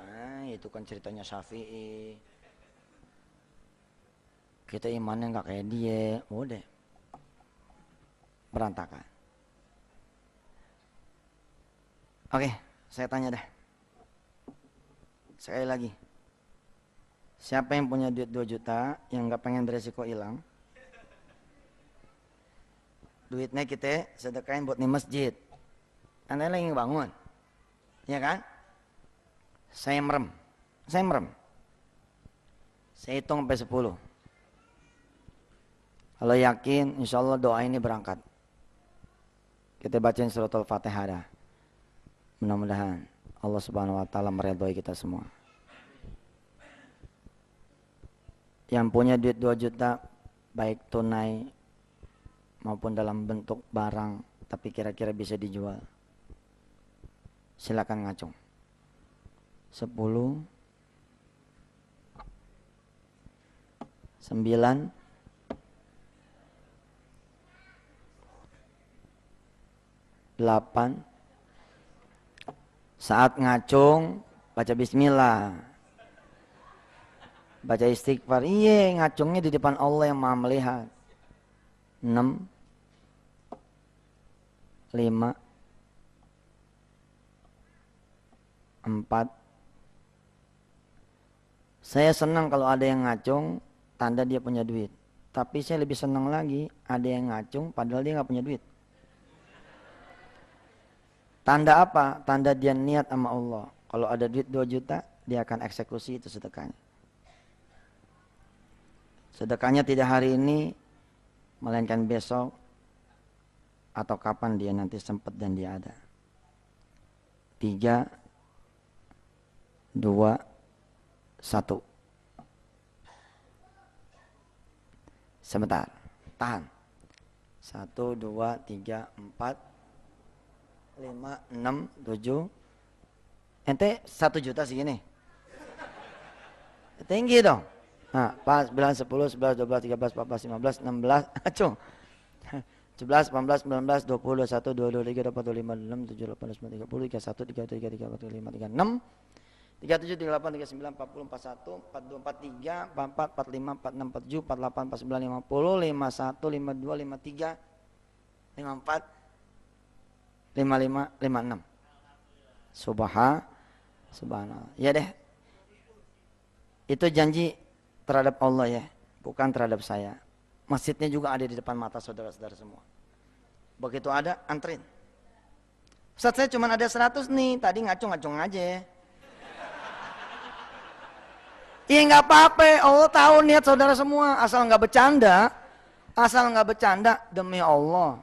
itu kan ceritanya Syafi'i. Kita imannya nggak kayak dia, udah berantakan. Oke, saya tanya dah. Sekali lagi, siapa yang punya duit 2 juta yang nggak pengen beresiko hilang? Duitnya kita sedekahin buat nih masjid. Anda lagi ngebangun, ya kan? Saya merem. Saya hitung sampai 10. Kalau yakin, insya Allah doa ini berangkat. Kita bacain surat Al-Fatihah dah. Mudah-mudahan Allah Subhanahu Wa Taala meridhoi kita semua. Yang punya duit 2 juta, baik tunai maupun dalam bentuk barang, tapi kira-kira bisa dijual, silakan ngacung. 10, 9, 8. Saat ngacung baca bismillah, baca istighfar. Ngacungnya di depan Allah yang Maha melihat. 6, 5, 4. Saya senang kalau ada yang ngacung, tanda dia punya duit. Tapi saya lebih senang lagi ada yang ngacung padahal dia nggak punya duit. Tanda apa? Tanda dia niat sama Allah. Kalau ada duit 2 juta, dia akan eksekusi itu sedekahnya. Sedekahnya tidak hari ini, melainkan besok, atau kapan dia nanti sempat dan dia ada. 3, 2, 1. Sebentar, tahan. 1, 2, 3, 4, 5, 6, 7. Ente 1 juta segini. Tinggi dong. Nah, pas 9, 10, 11, 12, 13, 14, 15, 16. Acung. 17, 18, 19, 20, 21, 22, 23, 24, 25, 26, 27, 28, 29, 30, 31, 33, 34, 35, 36, 37, 38, 39, 40, 41, 42, 43, 44, 45, 46, 47, 48, 49, 50, 51, 52, 53, 54, 55, 56. Subhanallah. Ya deh. Itu janji terhadap Allah ya, bukan terhadap saya. Masjidnya juga ada di depan mata saudara-saudara semua. Begitu ada, antrin. Ustaz, saya cuma ada 100 nih, tadi ngacung-ngacung aja. Iya nggak apa-apa, Allah tahu niat saudara semua, asal nggak bercanda, demi Allah.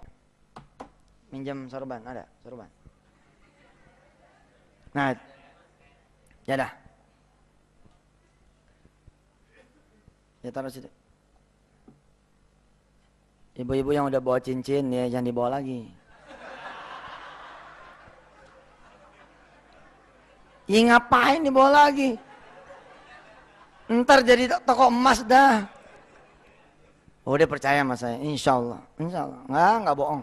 Minjam sorban, ada sorban. Nah, ya dah. Ya taruh situ. Ibu-ibu yang udah bawa cincin ya jangan dibawa lagi. Ya ngapain dibawa lagi? Ntar jadi toko emas dah. Oh dia percaya sama saya, insya Allah. Nggak bohong.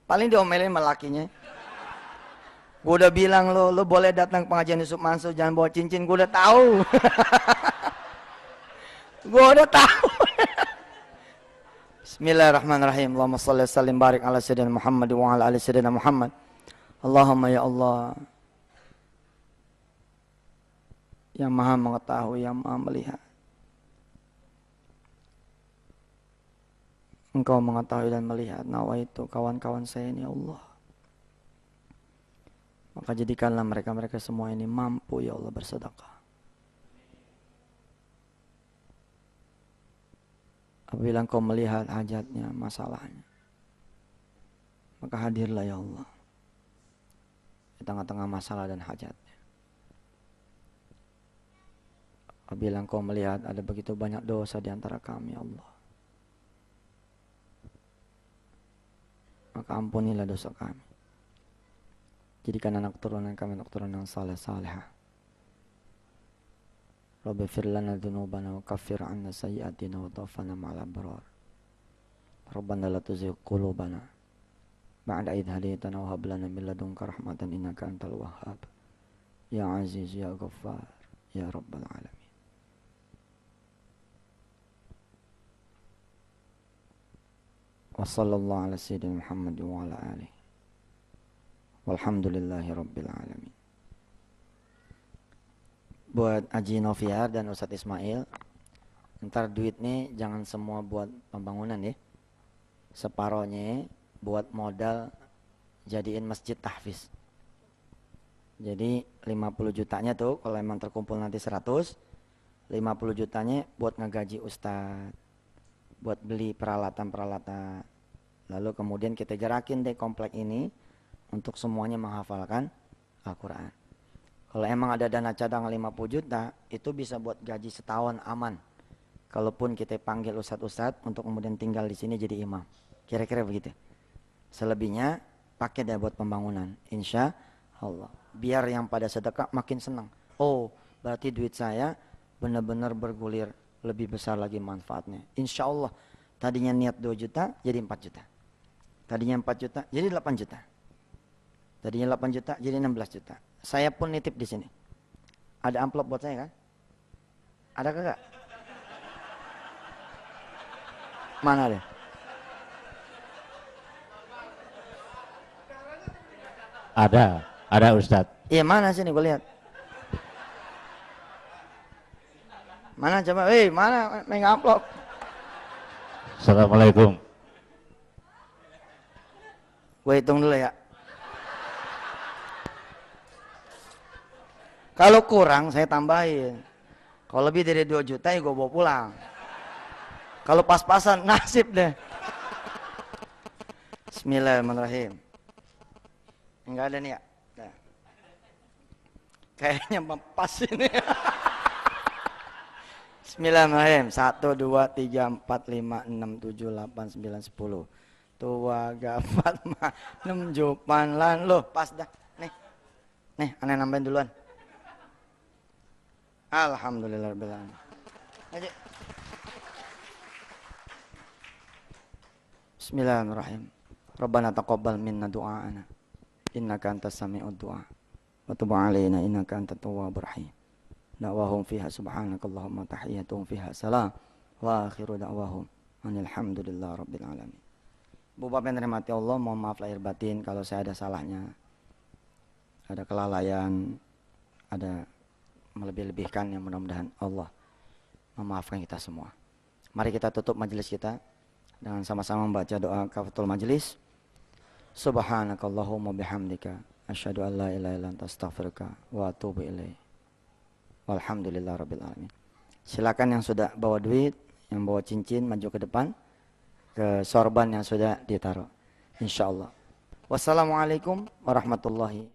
Paling diomelin sama lakinya. Gue udah bilang lo boleh datang pengajian Yusuf Mansur, jangan bawa cincin, gue udah tahu. Gue udah tahu. Bismillahirrahmanirrahim. Allahumma shalli wa sallim barik ala sayyidina Muhammad wa ala ali sayyidina Muhammad. Allahumma ya Allah, yang maha mengetahui, yang maha melihat. Engkau mengetahui dan melihat nawaitu kawan-kawan saya ini Allah. Maka jadikanlah mereka semua ini mampu ya Allah bersedekah. Apabila engkau melihat hajatnya, masalahnya, maka hadirlah ya Allah di tengah-tengah masalah dan hajatnya. Apabila engkau melihat ada begitu banyak dosa di antara kami ya Allah, maka ampunilah dosa kami. Jadikan anak turunan kami anak turunan yang saleh-salehah. Rabbi fir lana dzunubana wa kaffir 'anna sayyi'atina wa tawaffana ma'al abrar. Rabbana la tuzigh qulubana ba'da idh hadaytana wa hab lana min ladunka rahmatan innaka antal wahhab. Ya Aziz ya Ghaffar ya Rabbal alamin. Wa sallallahu ala sayyidina Muhammad wa ala alihi. Walhamdulillahi rabbil alamin. Buat Haji Noviar dan Ustadz Ismail, ntar duit nih jangan semua buat pembangunan ya. Separohnya buat modal jadiin masjid tahfiz. Jadi 50 jutanya tuh kalau emang terkumpul nanti 100, 50 jutanya buat ngegaji ustadz, buat beli peralatan-peralatan. Lalu kemudian kita jarakin deh komplek ini untuk semuanya menghafalkan Al-Quran. Kalau emang ada dana cadangan 50 juta, itu bisa buat gaji setahun aman. Kalaupun kita panggil ustadz-ustadz untuk kemudian tinggal di sini jadi imam. Kira-kira begitu. Selebihnya pakai deh buat pembangunan. Insya Allah. Biar yang pada sedekah makin senang. Oh, berarti duit saya benar-benar bergulir lebih besar lagi manfaatnya. Insya Allah. Tadinya niat 2 juta jadi 4 juta. Tadinya 4 juta jadi 8 juta. Tadinya 8 juta jadi 16 juta. Saya pun nitip di sini. Ada amplop buat saya kan? Ada kagak? Mana deh? Ada Ustadz. Iya mana sini gue lihat. Mana coba? Mana megang amplop? Assalamualaikum. Gue hitung dulu ya. Kalau kurang saya tambahin. Kalau lebih dari 2 juta ya gue bawa pulang. Kalau pas-pasan nasib deh. Bismillahirrahmanirrahim. Enggak ada nih ya. Nah. Kayaknya pas ini. Bismillahirrahmanirrahim. 1, 2, 3, 4, 5, 6, 7, 8, 9, 10. Tua, gapat, 6, jupan, lan. Loh pas dah. Nih aneh nambahin duluan. Alhamdulillahirrahmanirrahim. Aja. Bismillahirrahmanirrahim. Rabbana taqabbal minna du'aana innaka antas sami'ud du'a wa tub 'alaina innaka antat tawwabur rahim. Da'wahum fiha subhanakallahumma tahiyyatuhum fiha salam wa akhiru da'wahum alhamdulillahi rabbil alamin. Bapak yang dirahmati Allah, mohon maaf lahir batin kalau saya ada salahnya, ada kelalaian, ada melebih-lebihkan, yang mudah-mudahan Allah memaafkan kita semua. Mari kita tutup majelis kita dengan sama-sama membaca doa kafatul majelis. Subhanakallahumma bihamdika asyhadu an la ilaha illa anta astaghfiruka wa atubu ilaik. Walhamdulillahirabbil alamin. Silakan yang sudah bawa duit, yang bawa cincin maju ke depan, ke sorban yang sudah ditaruh, insyaallah. Wassalamualaikum warahmatullahi